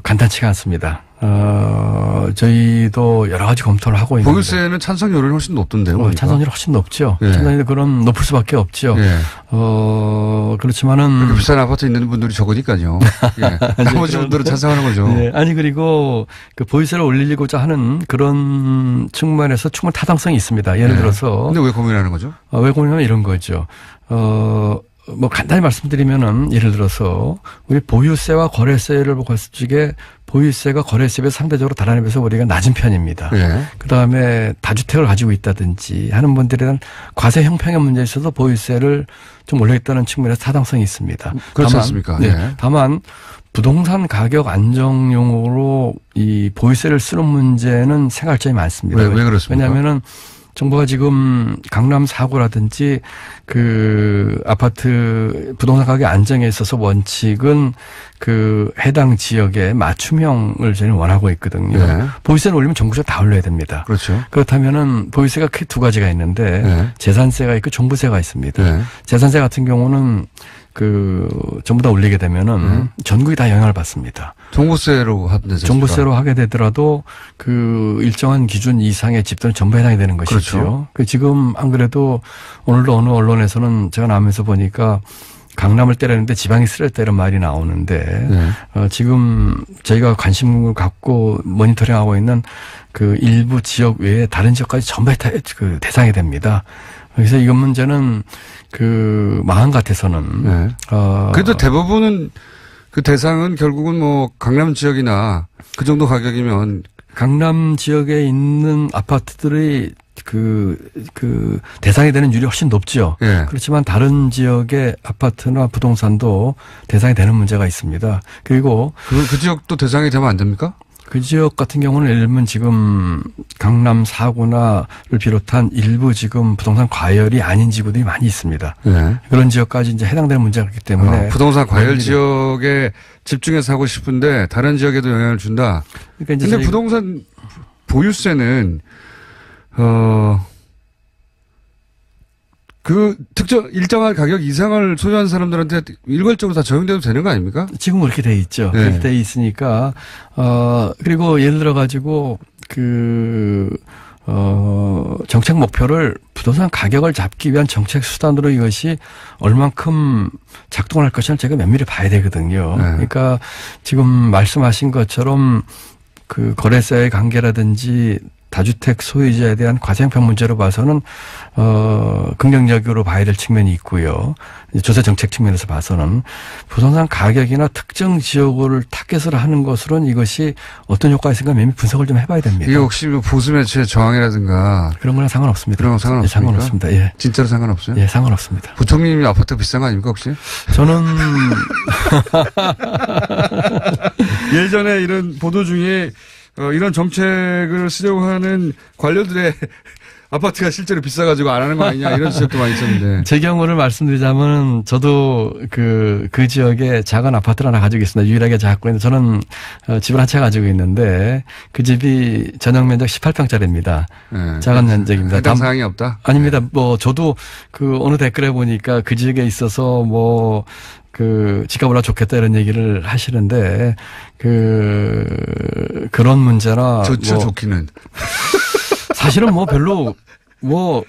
간단치가 않습니다. 저희도 여러 가지 검토를 하고 있는데. 보유세는 찬성률이 훨씬 높던데요. 찬성률이 훨씬 높죠. 예. 찬성률이 그럼 높을 수밖에 없죠. 예. 그렇지만은. 그렇게 비싼 아파트 있는 분들이 적으니까요. 예. 나머지 분들은 찬성하는 거죠. 예. 그리고 보유세를 올리고자 하는 그런 측면에서 충분히 타당성이 있습니다. 예를 들어서. 근데 왜 고민하는 거죠? 왜 고민하면 이런 거죠. 간단히 말씀드리면은, 예를 들어서, 우리 보유세와 거래세를 보고 했을 적에, 보유세가 거래세에 상대적으로 다른 비해서 우리가 낮은 편입니다. 예. 그 다음에 다주택을 가지고 있다든지 하는 분들에 대한 과세 형평의 문제에 있어서 보유세를 좀 올리겠다는 측면에서 타당성이 있습니다. 그렇지 않습니까? 네. 예. 다만, 부동산 가격 안정용으로 이 보유세를 쓰는 문제는 생각할 점이 많습니다. 왜 그렇습니까? 왜냐하면은, 정부가 지금 강남 4구라든지 그 아파트 부동산 가격 안정에 있어서 원칙은 그 해당 지역에 맞춤형을 저는 원하고 있거든요. 네. 보유세를 올리면 전국적으로 다 올려야 됩니다. 그렇죠. 그렇다면은 보유세가 크게 두 가지가 있는데 네. 재산세가 있고 종부세가 있습니다. 네. 재산세 같은 경우는 그 전부 다 올리게 되면은 전국이 다 영향을 받습니다. 종부세로 하면 되죠. 종부세로 하게 되더라도 그 일정한 기준 이상의 집들은 전부 해당이 되는 것이죠. 그렇죠. 그 지금 안 그래도 오늘도 어느 언론에서는 제가 나오면서 보니까 강남을 때렸는데 지방이 쓰렸다 이런 말이 나오는데 네. 지금 저희가 관심을 갖고 모니터링하고 있는 그 일부 지역 외에 다른 지역까지 전부 그 대상이 됩니다. 그래서 이 문제는 그 마음 같아서는 네. 그래도 대부분은 그 대상은 결국은 뭐 강남 지역이나 그 정도 가격이면 강남 지역에 있는 아파트들이 그 대상이 되는 율이 훨씬 높죠. 네. 그렇지만 다른 지역의 아파트나 부동산도 대상이 되는 문제가 있습니다. 그리고 그 지역도 대상이 되면 안 됩니까? 그 지역 같은 경우는 예를 들면 지금 강남 4구나를 비롯한 일부 지금 부동산 과열이 아닌 지구들이 많이 있습니다. 네. 그런 지역까지 이제 해당되는 문제가 있기 때문에. 부동산 과열 지역에 집중해서 하고 싶은데 다른 지역에도 영향을 준다. 그러니까 근데 부동산 보유세는 그 특정 일정한 가격 이상을 소유한 사람들한테 일괄적으로 다 적용돼도 되는 거 아닙니까? 지금 그렇게 돼 있죠. 네. 그렇게 돼 있으니까 그리고 예를 들어 가지고 정책 목표를 부동산 가격을 잡기 위한 정책 수단으로 이것이 얼만큼 작동할 것을 제가 면밀히 봐야 되거든요. 네. 그러니까 지금 말씀하신 것처럼 그 거래세의 관계라든지 다주택 소유자에 대한 과세형평 문제로 봐서는 긍정적으로 봐야 될 측면이 있고요. 조세 정책 측면에서 봐서는 부동산 가격이나 특정 지역을 타겟으로 하는 것으로는 이것이 어떤 효과가 있을까 면밀히 분석을 좀 해봐야 됩니다. 이게 혹시 보수 매체의 저항이라든가 그런 거랑 상관없습니다. 그런 건 상관없습니까? 예, 상관없습니다. 예. 진짜로 상관없어요? 예, 상관없습니다. 부총리님 아파트 비싼 거 아닙니까 혹시? 저는 예전에 이런 보도 중에 이런 정책을 쓰려고 하는 관료들의 아파트가 실제로 비싸가지고 안 하는 거 아니냐 이런 지적도 많이 있었는데. 제 경우를 말씀드리자면 저도 그 지역에 작은 아파트를 하나 가지고 있습니다. 유일하게 갖고 있는데 저는 집을 한 채 가지고 있는데 그 집이 전용 면적 18평짜리입니다. 네. 작은 면적입니다. 해당 사항이 없다? 아닙니다. 뭐 저도 그 어느 댓글에 보니까 그 지역에 있어서 뭐 집값 올라 좋겠다 이런 얘기를 하시는데 그런 문제나 좋죠, 좋기는. 사실은 뭐 별로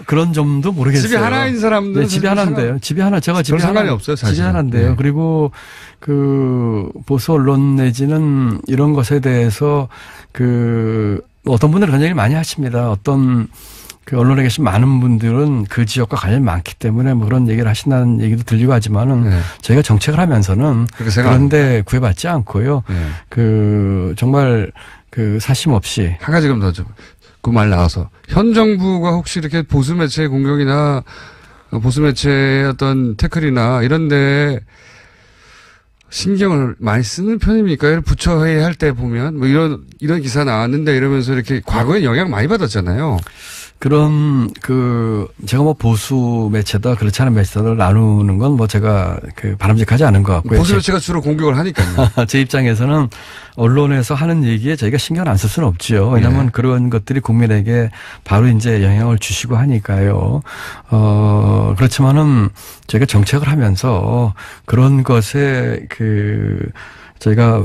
그런 점도 모르겠어요. 집이 하나인 사람들. 네, 집이 하나인데요. 집이 하나, 제가 집이 상관이 없어요, 사실. 집이 하나인데요. 네. 그리고 보수 언론 내지는 이런 것에 대해서 어떤 분들은 그런 얘기를 많이 하십니다. 어떤 언론에 계신 많은 분들은 그 지역과 관련이 많기 때문에 뭐 그런 얘기를 하신다는 얘기도 들리고 하지만은 네. 저희가 정책을 하면서는 그런데 구애받지 않고요. 네. 정말 사심 없이. 한 가지 좀 더 좀. 그 말 나와서. 현 정부가 혹시 이렇게 보수 매체의 공격이나 보수 매체의 어떤 태클이나 이런 데 신경을 많이 쓰는 편입니까? 부처회의 할 때 보면 뭐 이런 기사 나왔는데 이러면서 이렇게 과거에 영향 많이 받았잖아요. 그런 제가 뭐 보수 매체다 그렇지 않은 매체다를 나누는 건 뭐 제가 바람직하지 않은 것 같고요. 보수 매체가 주로 공격을 하니까요. 제 입장에서는 언론에서 하는 얘기에 저희가 신경을 안 쓸 수는 없죠. 왜냐하면 네. 그런 것들이 국민에게 바로 이제 영향을 주시고 하니까요. 그렇지만은 저희가 정책을 하면서 그런 것에 저희가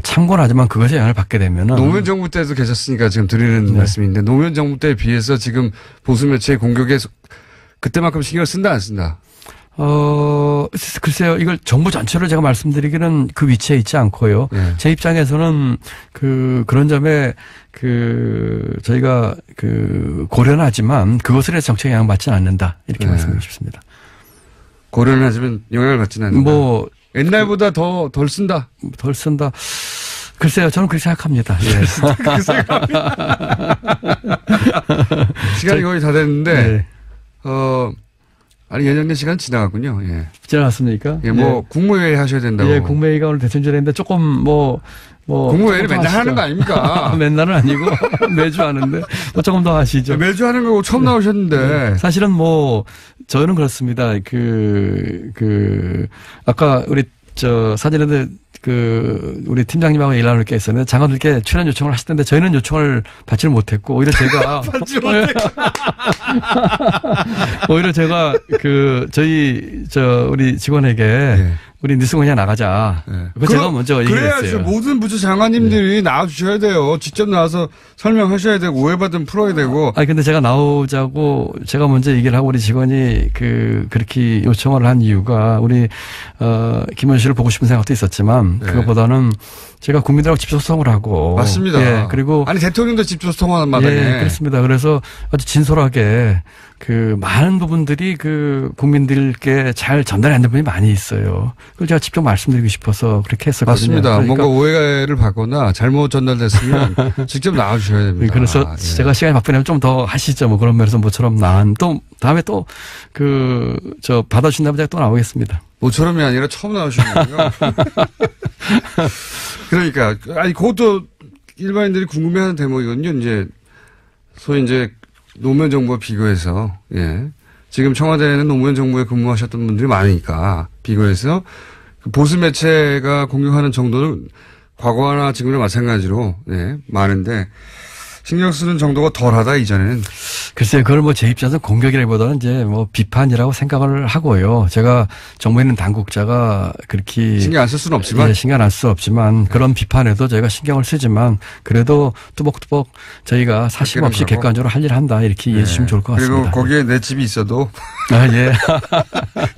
참고는 하지만 그것에 영향을 받게 되면은. 노무현 정부 때도 계셨으니까 지금 드리는 네. 말씀인데 노무현 정부 때에 비해서 지금 보수 매체의 공격에 그때만큼 신경을 쓴다 안 쓴다? 글쎄요. 이걸 정부 전체로 제가 말씀드리기는 그 위치에 있지 않고요. 네. 제 입장에서는 그런 점에 저희가 고려는 하지만 그것에 대해서 정책에 영향받지는 않는다. 이렇게 네. 말씀드리고 싶습니다. 고려는 하지만 영향을 받지는 않는다. 옛날보다 덜 쓴다. 덜 쓴다. 글쎄요, 저는 그렇게 생각합니다. 예. 그렇게 생각합니다. 시간이 거의 다 됐는데, 네. 아니, 연장된 시간 지나갔군요. 예. 지나갔습니까? 예, 뭐, 국무회의 하셔야 된다고. 예, 국무회의가 오늘 대선 전에 했는데 조금 국무회의를 맨날 하는 거 아닙니까? 맨날은 아니고 매주 하는데 조금 더 하시죠. 매주 하는 거고 처음 나오셨는데. 사실은 저는 그렇습니다. 아까 우리 사진에도 우리 팀장님하고 일 나눌 게 있었는데 장관들께 출연 요청을 하실 텐데 저희는 요청을 받지를 못했고 오히려 제가 오히려 제가 우리 직원에게 네. 우리 뉴스 그냥 나가자. 네. 제가 먼저 얘기를 했어요. 그래야죠. 모든 부처 장관님들이 네. 나와주셔야 돼요. 직접 나와서 설명하셔야 되고 오해받으면 풀어야 되고. 아니 근데 제가 나오자고 제가 먼저 얘기를 하고 우리 직원이 그렇게 요청을 한 이유가 우리 김원 씨를 보고 싶은 생각도 있었지만 네. 그것보다는 제가 국민들하고 직접 소통을 하고. 맞습니다. 예, 그리고. 아니, 대통령도 직접 소통하는 마당에. 예, 그렇습니다. 그래서 아주 진솔하게 많은 부분들이 국민들께 잘 전달이 안 된 부분이 많이 있어요. 그걸 제가 직접 말씀드리고 싶어서 그렇게 했었거든요. 맞습니다. 그러니까 뭔가 오해를 받거나 잘못 전달됐으면 직접 나와주셔야 됩니다. 그래서 제가 시간이 바쁘면 좀 더 하시죠. 그런 면에서 모처럼 다음에 받아주신다면 제가 또 나오겠습니다. 모처럼이 아니라 처음 나오시는 거예요. 그러니까, 그것도 일반인들이 궁금해하는 대목이거든요. 소위 노무현 정부와 비교해서, 예. 지금 청와대에는 노무현 정부에 근무하셨던 분들이 많으니까, 비교해서 보수 매체가 공격하는 정도는 과거나 지금이나 마찬가지로, 예, 많은데, 신경 쓰는 정도가 덜하다, 이전에는. 글쎄요, 그걸 제 입장에서 공격이라기보다는 비판이라고 생각을 하고요. 제가 정부에 있는 당국자가 그렇게. 신경 안 쓸 수는 없지만. 예, 신경 안 쓸 수 없지만 그런 비판에도 저희가 신경을 쓰지만 그래도 뚜벅뚜벅 저희가 사심 없이 객관적으로 할 일을 한다. 이렇게 이해해 주시면 좋을 것 같습니다. 그리고 거기에 내 집이 있어도. 예.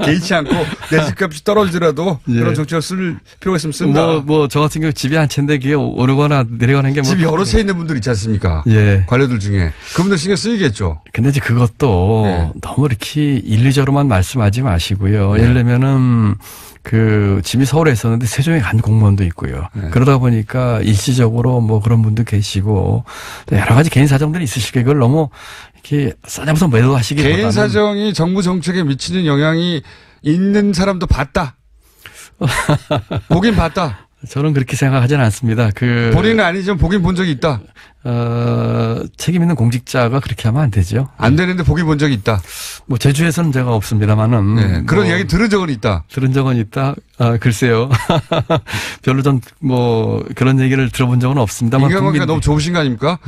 개의치 않고 내 집값이 떨어지더라도 예. 그런 정책을 쓸 필요가 있으면 쓴다. 저 같은 경우 집이 한 채인데 그게 오르거나 내려가는 게 집이 여러 채 있는 분들 있지 않습니까? 예. 관료들 중에. 그분들 신경 쓰이겠죠. 근데 이제 그것도 네. 너무 이렇게 일리적으로만 말씀하지 마시고요. 네. 예를 들면은 집이 서울에 있었는데 세종에 간 공무원도 있고요. 네. 그러다 보니까 일시적으로 그런 분도 계시고 여러 가지 개인 사정들이 있으실 거예요. 이걸 너무 이렇게 싸잡아서 매도하시기보다는. 개인 사정이 정부 정책에 미치는 영향이 있는 사람도 봤다. 보긴 봤다. 저는 그렇게 생각하지는 않습니다. 본인은 아니지만 보긴 본 적이 있다. 책임 있는 공직자가 그렇게 하면 안 되죠. 안 되는데 보긴 본 적이 있다. 제주에서는 제가 없습니다만은. 네, 그런 이야기 들은 적은 있다. 들은 적은 있다. 글쎄요. 별로 그런 얘기를 들어본 적은 없습니다만. 인간관계가 너무 좋으신 거 아닙니까?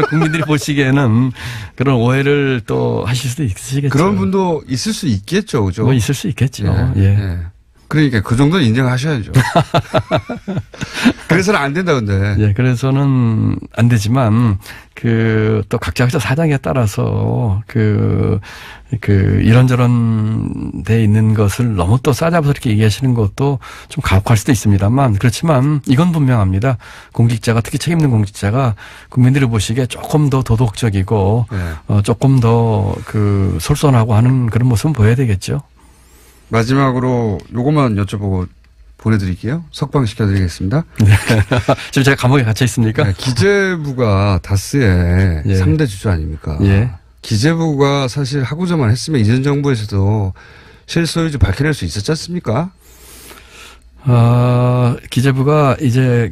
국민들이 보시기에는 그런 오해를 또 하실 수도 있으시겠죠. 그런 분도 있을 수 있겠죠. 그죠? 있을 수 있겠죠. 네, 예. 네. 그러니까 그 정도는 인정하셔야죠. 그래서는 안 된다, 근데. 예, 그래서는 안 되지만, 또 각자 사정에 따라서, 이런저런 돼 있는 것을 너무 또 싸잡아서 이렇게 얘기하시는 것도 좀 가혹할 수도 있습니다만, 그렇지만 이건 분명합니다. 공직자가, 특히 책임있는 공직자가 국민들이 보시기에 조금 더 도덕적이고, 네. 조금 더 솔선하고 하는 그런 모습은 보여야 되겠죠. 마지막으로 요것만 여쭤보고 보내드릴게요. 석방시켜드리겠습니다. 네. 지금 제가 감옥에 갇혀 있습니까? 네, 기재부가 다스의 예. 3대 주주 아닙니까? 예. 기재부가 사실 하고자만 했으면 이전 정부에서도 실소유주 밝혀낼 수 있었지 않습니까? 기재부가 이제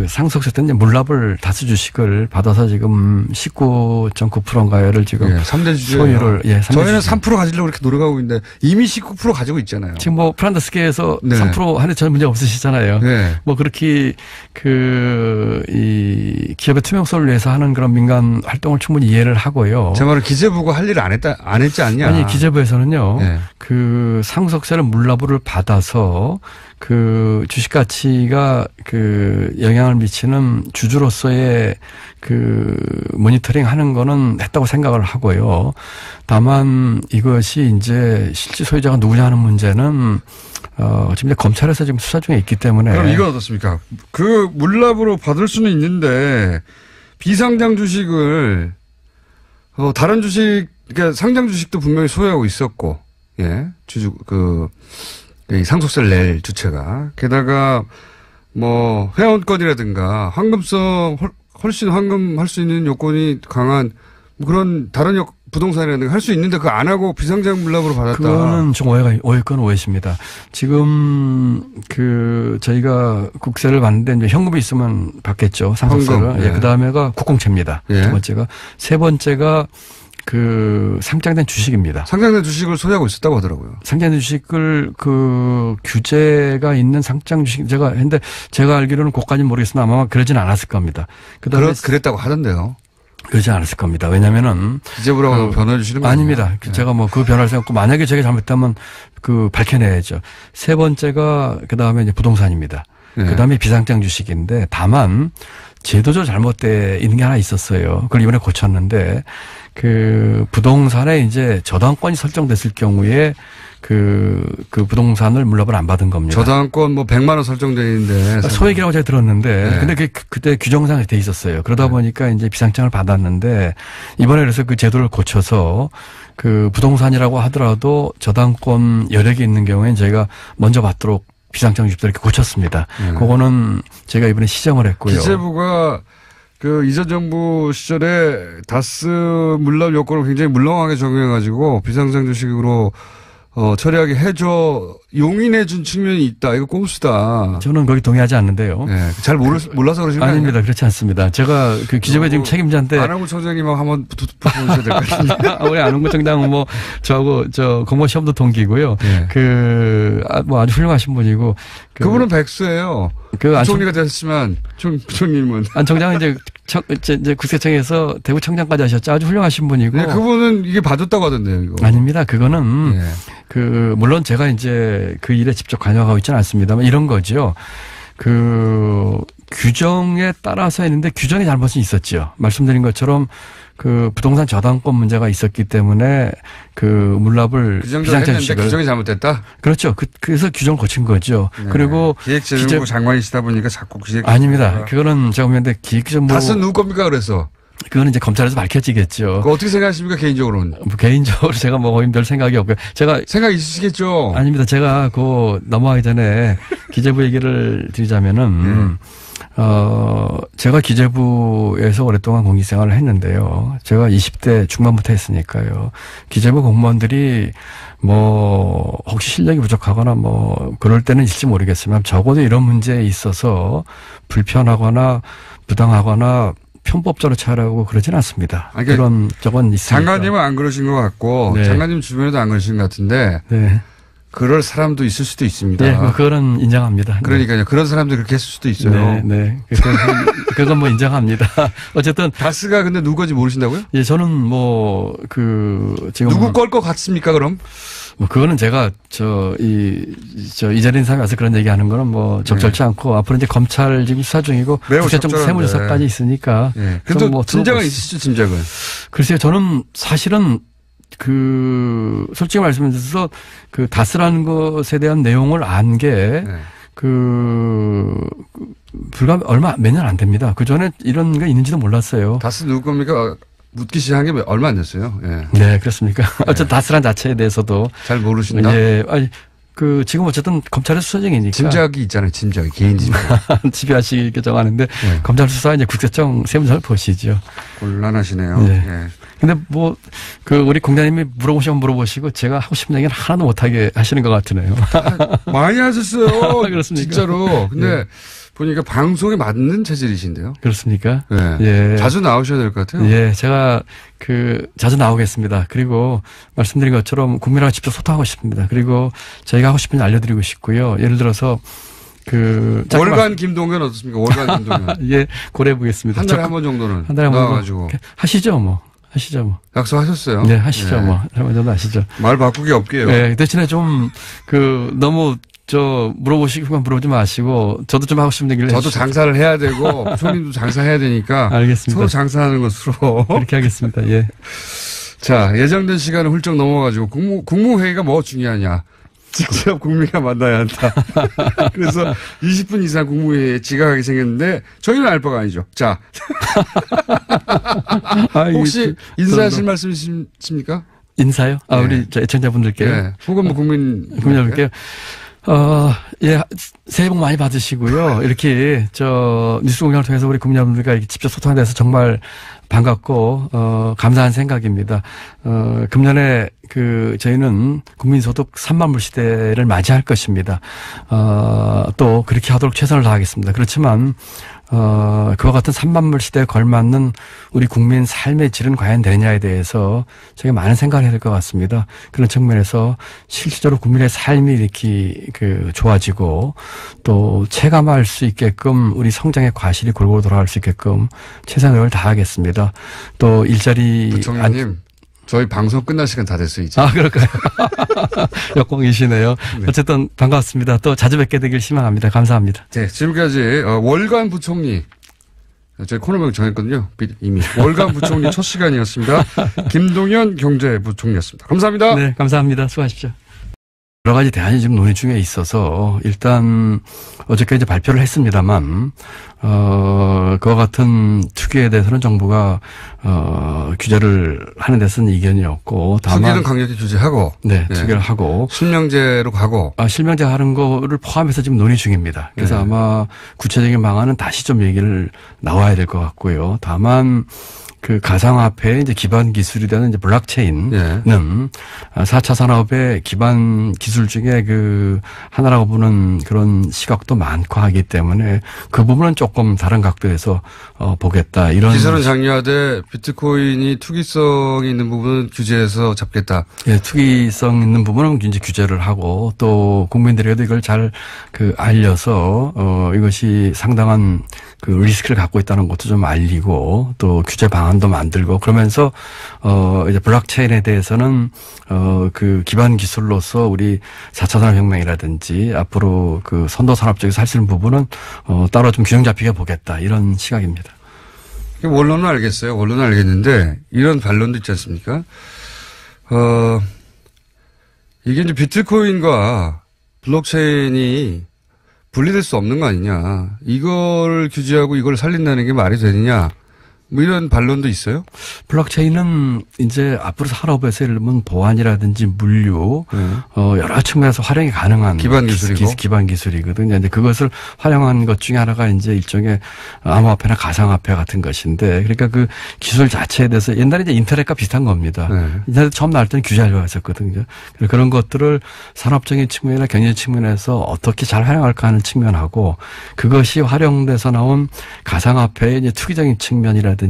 상속세 때 이제 물납을 다수 주식을 받아서 지금 19.9%인가요를 지금. 예, 3대 주주. 소유를, 예, 3대 저희는 주주. 3% 가지려고 이렇게 노력하고 있는데 이미 19% 가지고 있잖아요. 지금 프란더스계에서 네. 3% 하는 전혀 문제 없으시잖아요. 네. 그렇게 이 기업의 투명성을 위해서 하는 그런 민간 활동을 충분히 이해를 하고요. 제 말은 기재부가 할 일을 안 했지 않냐. 아니, 기재부에서는요. 네. 상속세를 물납을 받아서 주식 가치가 영향을 미치는 주주로서의 모니터링 하는 거는 했다고 생각을 하고요. 다만 이것이 이제 실질 소유자가 누구냐 하는 문제는 지금 검찰에서 지금 수사 중에 있기 때문에. 그럼 이건 어떻습니까? 물납으로 받을 수는 있는데 비상장 주식을 다른 주식, 그러니까 상장 주식도 분명히 소유하고 있었고, 예, 상속세를 낼 주체가. 게다가 회원권이라든가 황금성 훨씬 황금할 수 있는 요건이 강한 그런 다른 부동산이라는 걸 할 수 있는데 그거 안 하고 비상장 물납으로 받았다. 그거는 좀 오해건 오해십니다. 지금 저희가 국세를 받는데 이제 현금이 있으면 받겠죠. 상속세를. 예. 그 다음에가 국공채입니다. 예. 두 번째가. 세 번째가 상장된 주식입니다. 상장된 주식을 소유하고 있었다고 하더라고요. 상장된 주식을 규제가 있는 상장 주식 했는데 제가 알기로는 그것까지는 모르겠으나 아마 그러진 않았을 겁니다. 그다음에 그랬다고 하던데요. 그러지 않았을 겁니다. 왜냐면은. 기재부라고 변호해 주시는 거 아닙니다. 네. 제가 그 변화를 생각하고 만약에 제가 잘못했다면 밝혀내야죠. 세 번째가 그다음에 이제 부동산입니다. 네. 그다음에 비상장 주식인데 다만 제도적으로 잘못돼 있는 게 하나 있었어요. 그걸 이번에 고쳤는데 부동산에 이제 저당권이 설정됐을 경우에 부동산을 물납을 안 받은 겁니다. 저당권 100만 원 설정되어 있는데. 소액이라고 제가 들었는데. 네. 근데 그때 규정상에 돼 있었어요. 그러다 보니까 이제 비상장을 받았는데 이번에 그래서 그 제도를 고쳐서 부동산이라고 하더라도 저당권 여력이 있는 경우에는 저희가 먼저 받도록 비상장 주식들 이렇게 고쳤습니다. 그거는 제가 이번에 시정을 했고요. 기재부가 이전 정부 시절에 다스 물납 요건을 굉장히 물렁하게 적용해가지고 비상장 주식으로 처리하게 해줘 용인해 준 측면이 있다. 이거 꼼수다. 저는 거기 동의하지 않는데요. 네. 잘 몰라서 그러시는 거 아닙니다. 아니에요? 그렇지 않습니다. 제가 기재부의 지금 책임자인데. 안홍구 청장님하고 한번 붙어보셔야 될 것 같은데. 우리 안홍구 청장은 저하고 공무원 시험도 동기고요. 네. 아주 훌륭하신 분이고. 그분은 백수예요. 총리가 됐지만 총님은. 안 청장은 이제 국세청에서 대구 청장까지 하셨죠. 아주 훌륭하신 분이고. 네, 그분은 이게 봐줬다고 하던데요, 이거. 아닙니다. 그거는 물론 제가 이제 그 일에 직접 관여하고 있지는 않습니다만 이런 거죠. 규정에 따라서 했는데 규정의 잘못이 있었죠. 말씀드린 것처럼 부동산 저당권 문제가 있었기 때문에 물납을 비상장 주식을 규정이 잘못됐다. 그렇죠. 그래서 규정을 고친 거죠. 네. 그리고 기획재정부 장관이시다 보니까 자꾸 아닙니다. 그거는 제가 보는데 기획재정부 다스는 누구 겁니까 그래서? 그거는 이제 검찰에서 밝혀지겠죠. 그거 어떻게 생각하십니까 개인적으로는? 개인적으로 제가 별 생각이 없고요. 제가 생각 있으시겠죠. 아닙니다. 제가 넘어가기 전에 기재부 얘기를 드리자면은. 제가 기재부에서 오랫동안 공직생활을 했는데요. 제가 20대 중반부터 했으니까요. 기재부 공무원들이 혹시 실력이 부족하거나 그럴 때는 있을지 모르겠지만 적어도 이런 문제에 있어서 불편하거나 부당하거나 편법적으로 처리하고 그러진 않습니다. 그런 적은 있습니다. 장관님은 안 그러신 것 같고 네. 장관님 주변에도 안 그러신 것 같은데 네. 그럴 사람도 있을 수도 있습니다. 네, 그거는 인정합니다. 그러니까요. 네. 그런 사람들이 그렇게 했을 수도 있어요. 네. 그건 인정합니다. 어쨌든. 다스가 근데 누구 건지 모르신다고요? 예, 저는 지금. 누구 걸 것 같습니까, 그럼? 그거는 제가 이 자리에 있는 사람이 와서 그런 얘기 하는 거는 적절치 않고 앞으로 이제 검찰 지금 수사 중이고. 국세청 세무조사까지 있으니까. 네. 근데 짐작은 있으시죠, 짐작은? 글쎄요, 저는 사실은 솔직히 말씀드려서 다스라는 것에 대한 내용을 안 게, 불과 몇 년 안 됩니다. 그 전에 이런 게 있는지도 몰랐어요. 다스 누구 겁니까? 묻기 시작한 게 얼마 안 됐어요. 예. 네, 그렇습니까? 어쨌든 다스란 자체에 대해서도. 잘 모르신다? 예. 지금 어쨌든 검찰의 수사 중이니까. 짐작이 있잖아요, 짐작이. 개인 짐작. 지배하시게 정하는데, 검찰 수사 이제 국세청 세무서를 보시죠. 곤란하시네요. 네. 예. 근데 우리 공장님이 물어보시면 물어보시고 제가 하고 싶은 얘기는 하나도 못하게 하시는 것 같으네요. 많이 하셨어요. 그렇습니까? 진짜로. 근데 보니까 방송에 맞는 체질이신데요. 그렇습니까? 네. 예. 자주 나오셔야 될 것 같아요. 예. 제가 자주 나오겠습니다. 그리고 말씀드린 것처럼 국민하고 직접 소통하고 싶습니다. 그리고 저희가 하고 싶은 일 알려드리고 싶고요. 예를 들어서 월간 김동연 어떻습니까? 월간 김동연. 예. 고려해 보겠습니다. 한 달에 한 번 정도는. 한 달에 한 번. 나와가지고. 하시죠, 약속하셨어요? 네, 하시죠, 한 번 정도 하시죠. 말 바꾸기 없게요. 네, 대신에 너무 물어보시기만 물어보지 마시고, 저도 좀 하고 싶은 얘기를 저도 장사를 해야 되고, 총님도 장사해야 되니까. 알겠습니다. 서로 장사하는 것으로. 그렇게 하겠습니다, 예. 자, 예정된 시간을 훌쩍 넘어가지고, 국무회의가 중요하냐. 직접 국민과 만나야 한다. 그래서 20분 이상 국무회의에 지각하게 생겼는데 저희는 알 바가 아니죠. 자. 혹시 인사하실 말씀 있습니까? 인사요? 우리 애청자분들께요? 네. 혹은 국민. 국민분들께요? 예, 새해 복 많이 받으시고요. 이렇게, 뉴스 공장을 통해서 우리 국민여러분들과 이렇게 직접 소통에 대해서 정말 반갑고, 감사한 생각입니다. 금년에 저희는 국민소득 3만 불 시대를 맞이할 것입니다. 또 그렇게 하도록 최선을 다하겠습니다. 그렇지만, 그와 같은 3만 불 시대에 걸맞는 우리 국민 삶의 질은 과연 되느냐에 대해서 저희가 많은 생각을 해야 될 것 같습니다. 그런 측면에서 실질적으로 국민의 삶이 이렇게 좋아지고 또 체감할 수 있게끔 우리 성장의 과실이 골고루 돌아갈 수 있게끔 최선의 노력을 다하겠습니다. 또 일자리. 부총리님. 저희 방송 끝날 시간 다 됐어요, 이제. 그럴까요? 역공이시네요. 네. 어쨌든 반갑습니다. 또 자주 뵙게 되길 희망합니다. 감사합니다. 네, 지금까지 월간 부총리. 저희 코너명 정했거든요. 이미. 월간 부총리 첫 시간이었습니다. 김동연 경제부총리였습니다. 감사합니다. 네, 감사합니다. 수고하십시오. 여러 가지 대안이 지금 논의 중에 있어서 일단 어저께 이제 발표를 했습니다만 그와 같은 투기에 대해서는 정부가 규제를 하는 데서는 이견이 없고 다만 투기는 강력히 규제하고 네, 투기를 하고 실명제로 가고 실명제 하는 거를 포함해서 지금 논의 중입니다. 그래서 아마 구체적인 방안은 다시 좀 얘기를 나와야 될 것 같고요. 다만 가상화폐의 이제 기반 기술이 되는 이제 블록체인은 4차 산업의 기반 기술 중에 하나라고 보는 그런 시각도 많고 하기 때문에 그 부분은 조금 다른 각도에서 보겠다. 이런. 기술은 장려하되 비트코인이 투기성이 있는 부분은 규제해서 잡겠다. 예, 투기성 있는 부분은 이제 규제를 하고 또 국민들에게도 이걸 잘 알려서 이것이 상당한 리스크를 갖고 있다는 것도 좀 알리고 또 규제 방안도 만들고 그러면서 이제 블록체인에 대해서는 기반 기술로서 우리 4차 산업혁명이라든지 앞으로 선도 산업 쪽에서 할 수 있는 부분은 따로 좀 균형 잡히게 보겠다 이런 시각입니다. 원론은 알겠어요. 원론은 알겠는데 이런 반론도 있지 않습니까? 이게 이제 비트코인과 블록체인이 분리될 수 없는 거 아니냐. 이걸 규제하고 이걸 살린다는 게 말이 되느냐. 뭐 이런 반론도 있어요? 블록체인은 이제 앞으로 산업에서 예를 들면 보안이라든지 물류, 여러 측면에서 활용이 가능한 기반 기술이고. 기반 기술이거든요. 근데 그것을 활용한 것 중에 하나가 이제 일종의 암호화폐나 가상화폐 같은 것인데 그러니까 기술 자체에 대해서 옛날에 이제 인터넷과 비슷한 겁니다. 인터넷 처음 나올 때는 규제하려고 했었거든요. 그런 것들을 산업적인 측면이나 경제 측면에서 어떻게 잘 활용할까 하는 측면하고 그것이 활용돼서 나온 가상화폐의 이제 투기적인 측면이라든지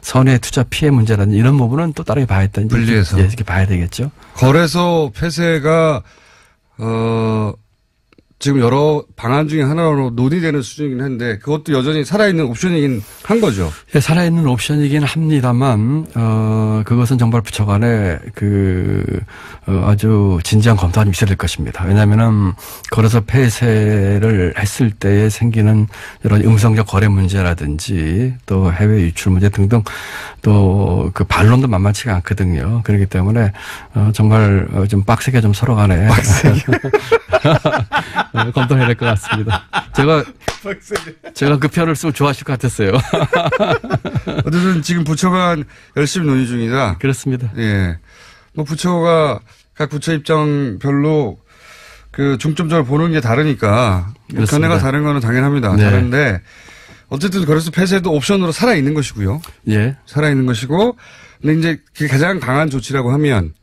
선의 투자 피해 문제라든지 이런 부분은 또 다르게 봐야 된다. 분리해서. 이렇게 봐야 되겠죠. 거래소 폐쇄가 지금 여러 방안 중에 하나로 논의되는 수준이긴 한데 그것도 여전히 살아있는 옵션이긴 한 거죠. 예, 살아있는 옵션이긴 합니다만 그것은 정발부처 간에 아주 진지한 검토가 있어야 될 것입니다. 왜냐하면은 거래소 폐쇄를 했을 때에 생기는 이런 음성적 거래 문제라든지 또 해외 유출 문제 등등 또 반론도 만만치가 않거든요. 그렇기 때문에 정말 좀 빡세게 좀 서로 간에 검토해야 될 것 같습니다. 제가 그 편을 쓰고 좋아하실 것 같았어요. 어쨌든 지금 부처가 열심히 논의 중이다. 그렇습니다. 예. 부처가 각 부처 입장별로 중점적으로 보는 게 다르니까. 견해가 다른 거는 당연합니다. 네. 다른데 어쨌든 거래소 폐쇄도 옵션으로 살아있는 것이고요. 예. 살아있는 것이고. 근데 이제 그게 가장 강한 조치라고 하면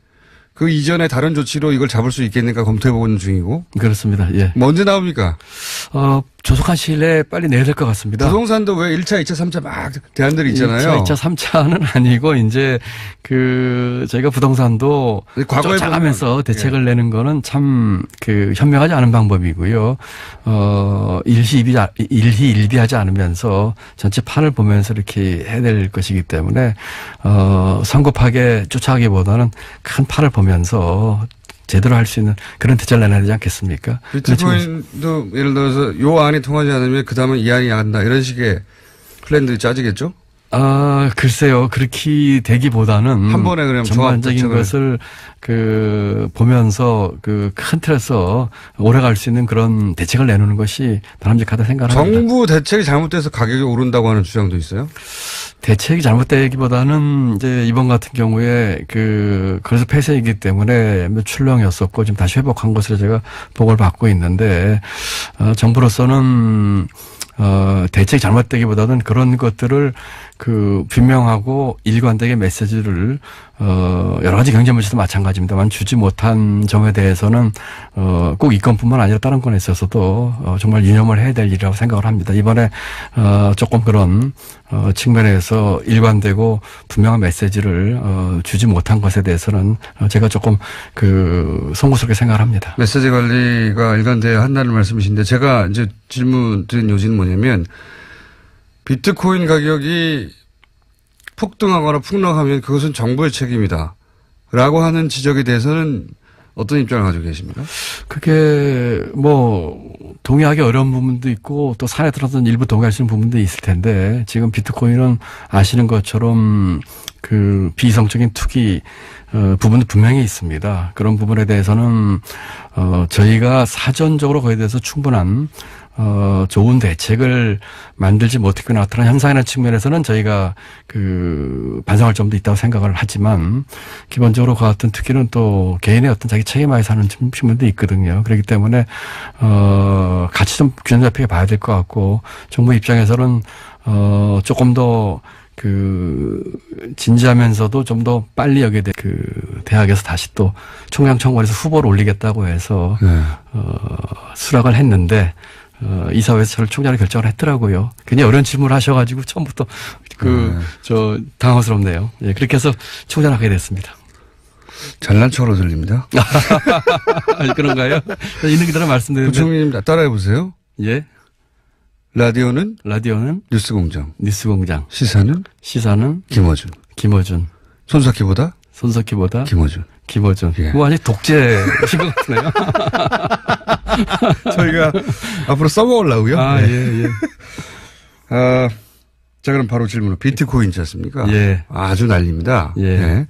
그 이전에 다른 조치로 이걸 잡을 수 있겠는가 검토해보고 있는 중이고. 그렇습니다. 예. 뭐 언제 나옵니까? 조속한 시일 내에 빨리 내야 될 것 같습니다. 부동산도 왜 1차, 2차, 3차 막 대안들이 있잖아요. 1차, 2차, 3차는 아니고 이제 저희가 부동산도 쫓아가면서 대책을 내는 거는 참 현명하지 않은 방법이고요. 일희일비하지 않으면서 전체 판을 보면서 이렇게 해야 될 것이기 때문에 성급하게 쫓아가기보다는 큰 판을 보면서 제대로 할 수 있는 그런 대책을 내놔야 되지 않겠습니까? 비트코인도 예를 들어서 요 안이 통하지 않으면 그 다음은 이 안이 나간다 이런 식의 플랜들이 짜지겠죠? 글쎄요. 그렇게 되기보다는 한 번에 그냥 전반적인 것을 보면서 큰 틀에서 오래 갈 수 있는 그런 대책을 내놓는 것이 바람직하다 생각합니다. 정부 대책이 잘못돼서 가격이 오른다고 하는 주장도 있어요? 대책이 잘못되기보다는 이제 이번 같은 경우에 그래서 폐쇄이기 때문에 출렁이었었고 지금 다시 회복한 것으로 제가 보고를 받고 있는데, 정부로서는 대책이 잘못되기보다는 그런 것들을 분명하고 일관되게 메시지를 여러 가지 경제 문제도 마찬가지입니다만 주지 못한 점에 대해서는 꼭 이 건뿐만 아니라 다른 건에 있어서도 정말 유념을 해야 될 일이라고 생각을 합니다. 이번에 조금 그런 측면에서 일관되고 분명한 메시지를 주지 못한 것에 대해서는 제가 조금 송구스럽게 생각을 합니다. 메시지 관리가 일관되어야 한다는 말씀이신데, 제가 이제 질문 드린 요지는 뭐냐면, 비트코인 가격이 폭등하거나 폭락하면 그것은 정부의 책임이다 라고 하는 지적에 대해서는 어떤 입장을 가지고 계십니까? 그게 동의하기 어려운 부분도 있고 또 사안에 들어서 일부 동의하시는 부분도 있을 텐데, 지금 비트코인은 아시는 것처럼 비이성적인 투기 부분도 분명히 있습니다. 그런 부분에 대해서는 저희가 사전적으로 거기에 대해서 충분한 좋은 대책을 만들지 못했고 나타난 현상이라는 측면에서는 저희가 반성할 점도 있다고 생각을 하지만, 기본적으로 그 같은 투기는 또 개인의 어떤 자기 책임하에서 하는 측면도 있거든요. 그렇기 때문에 같이 좀 균형 잡히게 봐야 될 것 같고, 정부 입장에서는 조금 더 진지하면서도 좀 더 빨리 여기에 대학에서 다시 또 총장청원에서 후보를 올리겠다고 해서 수락을 했는데, 이사회에서 저를 총장으로 결정을 했더라고요. 굉장히 어려운 질문을 하셔가지고 처음부터 당황스럽네요. 예, 그렇게 해서 총장을 하게 됐습니다. 잘난 척으로 들립니다. 그런가요? 있는 그대로 말씀드리는데. 부총리님 따라해 보세요. 예. 라디오는 뉴스공장. 시사는 김어준. 손석희보다 김어준. 예. 완전히 독재신 것 같네요. 저희가 앞으로 써먹으려고요. 예. 자, 그럼 바로 질문으로. 비트코인이지 않습니까? 예. 아주 난립니다. 예. 예.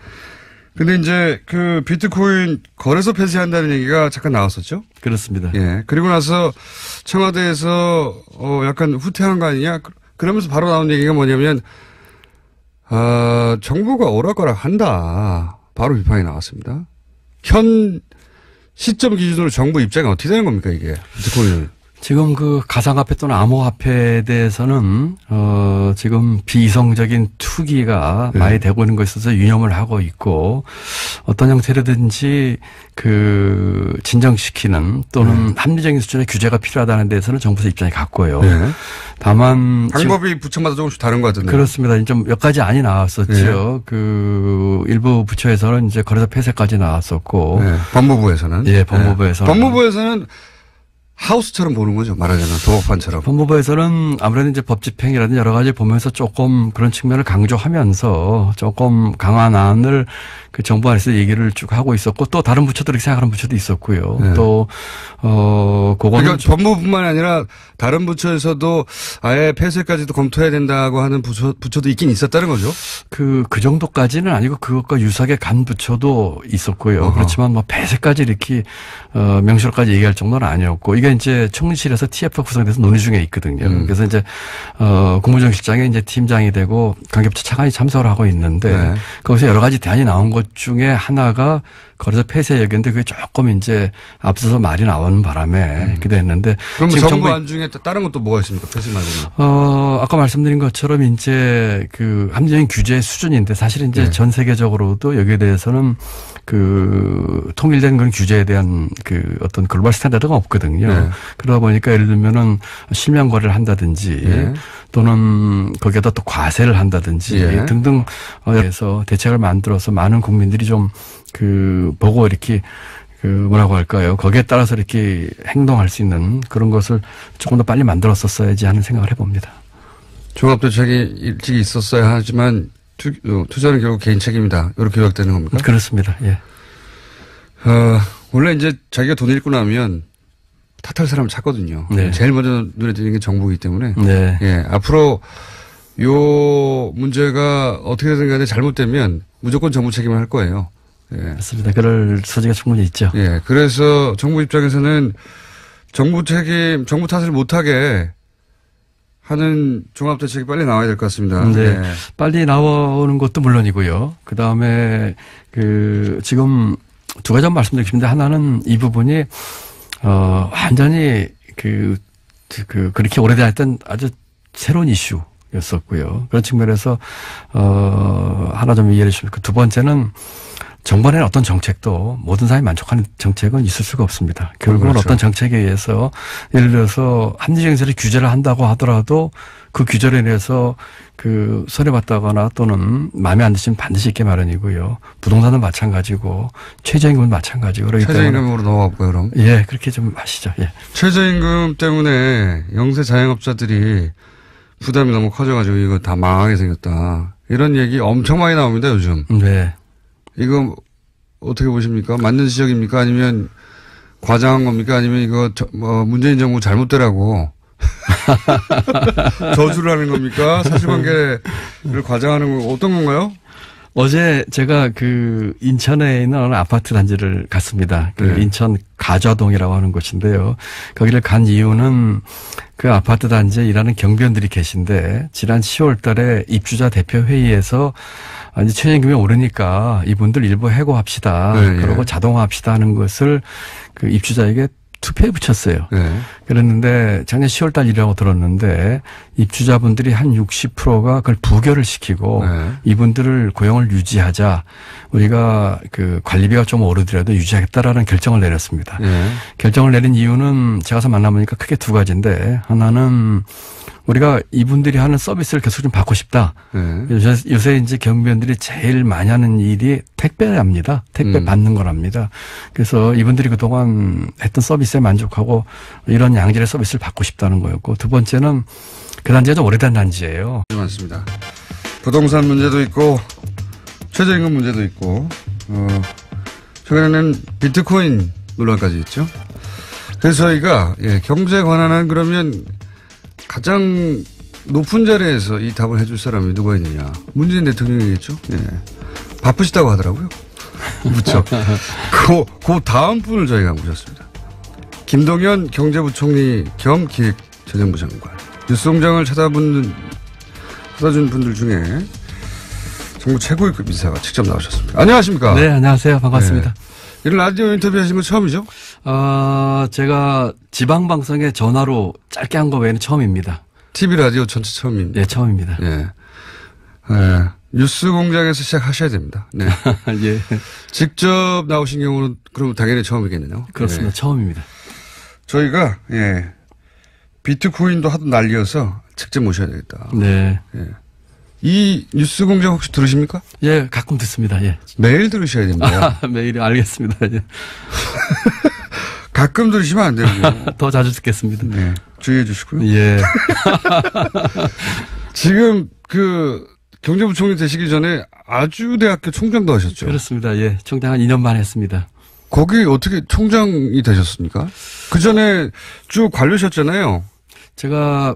근데 이제 비트코인 거래소 폐쇄한다는 얘기가 잠깐 나왔었죠? 그렇습니다. 예. 그리고 나서 청와대에서 약간 후퇴한 거 아니냐? 그러면서 바로 나온 얘기가 뭐냐면, 정부가 오락가락 한다. 바로 비판이 나왔습니다. 현 시점 기준으로 정부 입장이 어떻게 되는 겁니까, 이게? 비트코인은. 지금 가상화폐 또는 암호화폐에 대해서는 지금 비이성적인 투기가 많이 되고 있는 것에 있어서 유념을 하고 있고, 어떤 형태로든지 진정시키는 또는 합리적인 수준의 규제가 필요하다는 데서는 정부에서 입장이 같고요. 다만 방법이 부처마다 조금씩 다른 것 같은데. 그렇습니다. 좀 몇 가지 안이 나왔었죠. 일부 부처에서는 이제 거래소 폐쇄까지 나왔었고, 법무부에서는. 예, 법무부에서는 하우스처럼 보는 거죠. 말하자면 도박판처럼. 법무부에서는 아무래도 이제 법 집행이라든지 여러 가지 보면서 조금 그런 측면을 강조하면서 조금 강한 안을 정부 안에서 얘기를 쭉 하고 있었고, 또 다른 부처들이 생각하는 부처도 있었고요. 네. 또 그거는 그러니까 법무부뿐만 아니라 다른 부처에서도 아예 폐쇄까지도 검토해야 된다고 하는 부처도 있긴 있었다는 거죠. 그 정도까지는 아니고 그것과 유사하게 간 부처도 있었고요. 그렇지만 폐쇄까지 이렇게 명시로까지 얘기할 정도는 아니었고, 이게 이제 총리실에서 TF 구성돼서 논의 중에 있거든요. 그래서 이제 국무정실장이 이제 팀장이 되고 관계부처 차관이 참석을 하고 있는데, 거기서 여러 가지 대안이 나온 것 중에 하나가 거래소 폐쇄 얘기인데, 그게 조금 이제 앞서서 말이 나오는 바람에 기대했는데. 그럼 정부 안 중에 다른 것도 뭐가 있습니까? 폐쇄 말고는. 아까 말씀드린 것처럼 이제 합리적인 규제 수준인데, 사실 이제 전 세계적으로도 여기에 대해서는 통일된 그런 규제에 대한 어떤 글로벌 스탠다드가 없거든요. 그러다 보니까 예를 들면은 실명 거래를 한다든지 또는 거기에다 또 과세를 한다든지 등등 해서 대책을 만들어서 많은 국민들이 좀 보고 이렇게 뭐라고 할까요? 거기에 따라서 이렇게 행동할 수 있는 그런 것을 조금 더 빨리 만들었었어야지 하는 생각을 해봅니다. 종합대책이 일찍 있었어야 하지만 투자는 결국 개인 책임이다. 이렇게 요약되는 겁니까? 그렇습니다. 예. 원래 이제 자기가 돈을 잃고 나면 탓할 사람을 찾거든요. 네. 제일 먼저 눈에 띄는 게 정부이기 때문에. 네. 예. 앞으로 요 문제가 어떻게 되든 간에 잘못되면 무조건 정부 책임을 할 거예요. 예. 맞습니다. 그럴 소지가 충분히 있죠. 예. 그래서 정부 입장에서는 정부 탓을 못하게 하는 종합대책이 빨리 나와야 될 것 같습니다. 네. 네. 빨리 나오는 것도 물론이고요. 그 다음에 지금 두 가지 말씀드리고 싶은데 하나는 이 부분이 완전히 그렇게 오래됐던 아주 새로운 이슈였었고요. 그런 측면에서 하나 좀 이해해 주시면 두 번째는 정반의 어떤 정책도 모든 사람이 만족하는 정책은 있을 수가 없습니다. 결국은 그렇죠. 어떤 정책에 의해서 예를 들어서 합리적인 세를 규제를 한다고 하더라도 그 규제로 인해서 손해봤다거나 또는 마음에 안 드시면 반드시 있게 마련이고요. 부동산은 마찬가지고 최저임금은 마찬가지고 그렇기 때문에 최저임금으로 넘어갈까요 그럼? 예, 그렇게 좀 하시죠. 예. 최저임금 때문에 영세 자영업자들이 부담이 너무 커져가지고 이거 다 망하게 생겼다. 이런 얘기 엄청 많이 나옵니다 요즘. 네. 이거 어떻게 보십니까? 맞는 지적입니까? 아니면 과장한 겁니까? 아니면 이거 문재인 정부 잘못되라고 저주를 하는 겁니까? 사실관계를 과장하는 건 어떤 건가요? 어제 제가 인천에 있는 어느 아파트 단지를 갔습니다. 네. 인천 가좌동이라고 하는 곳인데요. 거기를 간 이유는 그 아파트 단지에 일하는 경비원들이 계신데 지난 10월 달에 입주자 대표 회의에서 이제 최저임금이 오르니까 이분들 일부 해고합시다. 네, 그러고 예. 자동화합시다 하는 것을 입주자에게 투표에 붙였어요. 네. 그랬는데 작년 10월 달 일이라고 들었는데 입주자분들이 한 60%가 그걸 부결을 시키고 네. 이분들을 고용을 유지하자 우리가 관리비가 좀 오르더라도 유지하겠다라는 결정을 내렸습니다. 네. 결정을 내린 이유는 제가 가서 만나보니까 크게 두 가지인데 하나는 우리가 이분들이 하는 서비스를 계속 좀 받고 싶다. 네. 요새 이제 경비원들이 제일 많이 하는 일이 택배랍니다. 택배 받는 거랍니다. 그래서 이분들이 그동안 했던 서비스에 만족하고 이런 양질의 서비스를 받고 싶다는 거였고 두 번째는 그 단지가 좀 오래된 단지예요. 맞습니다. 부동산 문제도 있고 최저임금 문제도 있고 최근에는 비트코인 논란까지 있죠. 그래서 저희가 경제 관한한 그러면 가장 높은 자리에서 이 답을 해줄 사람이 누가 있느냐. 문재인 대통령이겠죠. 예. 바쁘시다고 하더라고요. 그렇죠. 그 다음 분을 저희가 모셨습니다. 김동연 경제부총리 겸 기획재정부 장관. 뉴스공장을 찾아준 분들 중에 정부 최고위급 인사가 직접 나오셨습니다. 안녕하십니까? 네, 안녕하세요. 반갑습니다. 네. 이런 라디오 인터뷰 하신 건 처음이죠? 제가 지방방송에 전화로 짧게 한 거 외에는 처음입니다. TV 라디오 전체 처음입니다. 네, 처음입니다. 예. 뉴스 공장에서 시작하셔야 됩니다. 네. 예. 직접 나오신 경우는 그럼 당연히 처음이겠네요. 그렇습니다. 예. 처음입니다. 저희가, 비트코인도 하도 난리여서 직접 모셔야 되겠다. 네. 예. 이 뉴스 공장 혹시 들으십니까? 예, 가끔 듣습니다. 예. 매일 들으셔야 됩니다. 매일 알겠습니다. 예. 가끔 들으시면 안 되고요. 더 자주 듣겠습니다. 네. 주의해 주시고요. 예. 지금 경제부총리 되시기 전에 아주대학교 총장도 하셨죠? 그렇습니다. 예. 총장 한 2년만 했습니다. 거기 어떻게 총장이 되셨습니까? 그 전에 쭉 관료셨잖아요. 제가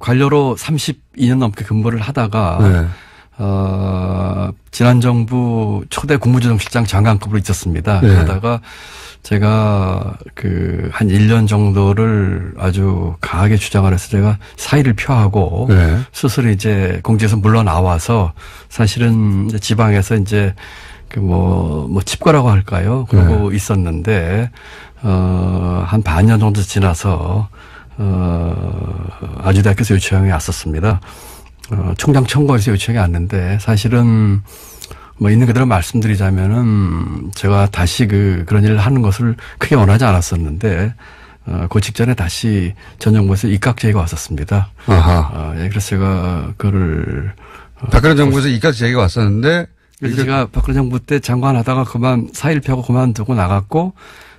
관료로 32년 넘게 근무를 하다가, 네. 지난 정부 초대 국무조정실장 장관급으로 있었습니다. 네. 그러다가 제가 한 1년 정도를 아주 강하게 주장을 해서 제가 사의를 표하고 네. 스스로 이제 공직에서 물러나와서 사실은 이제 지방에서 이제 집거라고 할까요? 그러고 네. 있었는데, 한 반년 정도 지나서, 아주대학교에서 요청이 왔었습니다. 총장 청구에서 요청이 왔는데, 사실은 있는 그대로 말씀드리자면은, 제가 다시 그런 일을 하는 것을 크게 원하지 않았었는데, 그 직전에 다시 전 정부에서 입각 제의가 왔었습니다. 아하. 그래서 제가 그거를. 박근혜 정부에서 입각 제의가 왔었는데, 그래서 제가 박근혜 정부 때 장관 하다가 사의를 펴고 그만두고 나갔고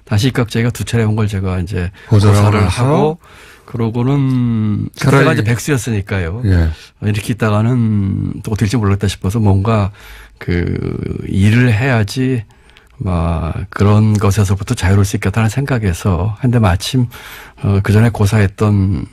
다시 입각 제의가 두 차례 온 걸 제가 이제 고사를 하고 그러고는 그때가 이제 백수였으니까요. 예. 이렇게 있다가는 또 어떻게 될지 몰랐다 싶어서 뭔가 일을 해야지 그런 것에서부터 자유로울 수 있겠다는 생각에서 한데 마침 그 전에 고사했던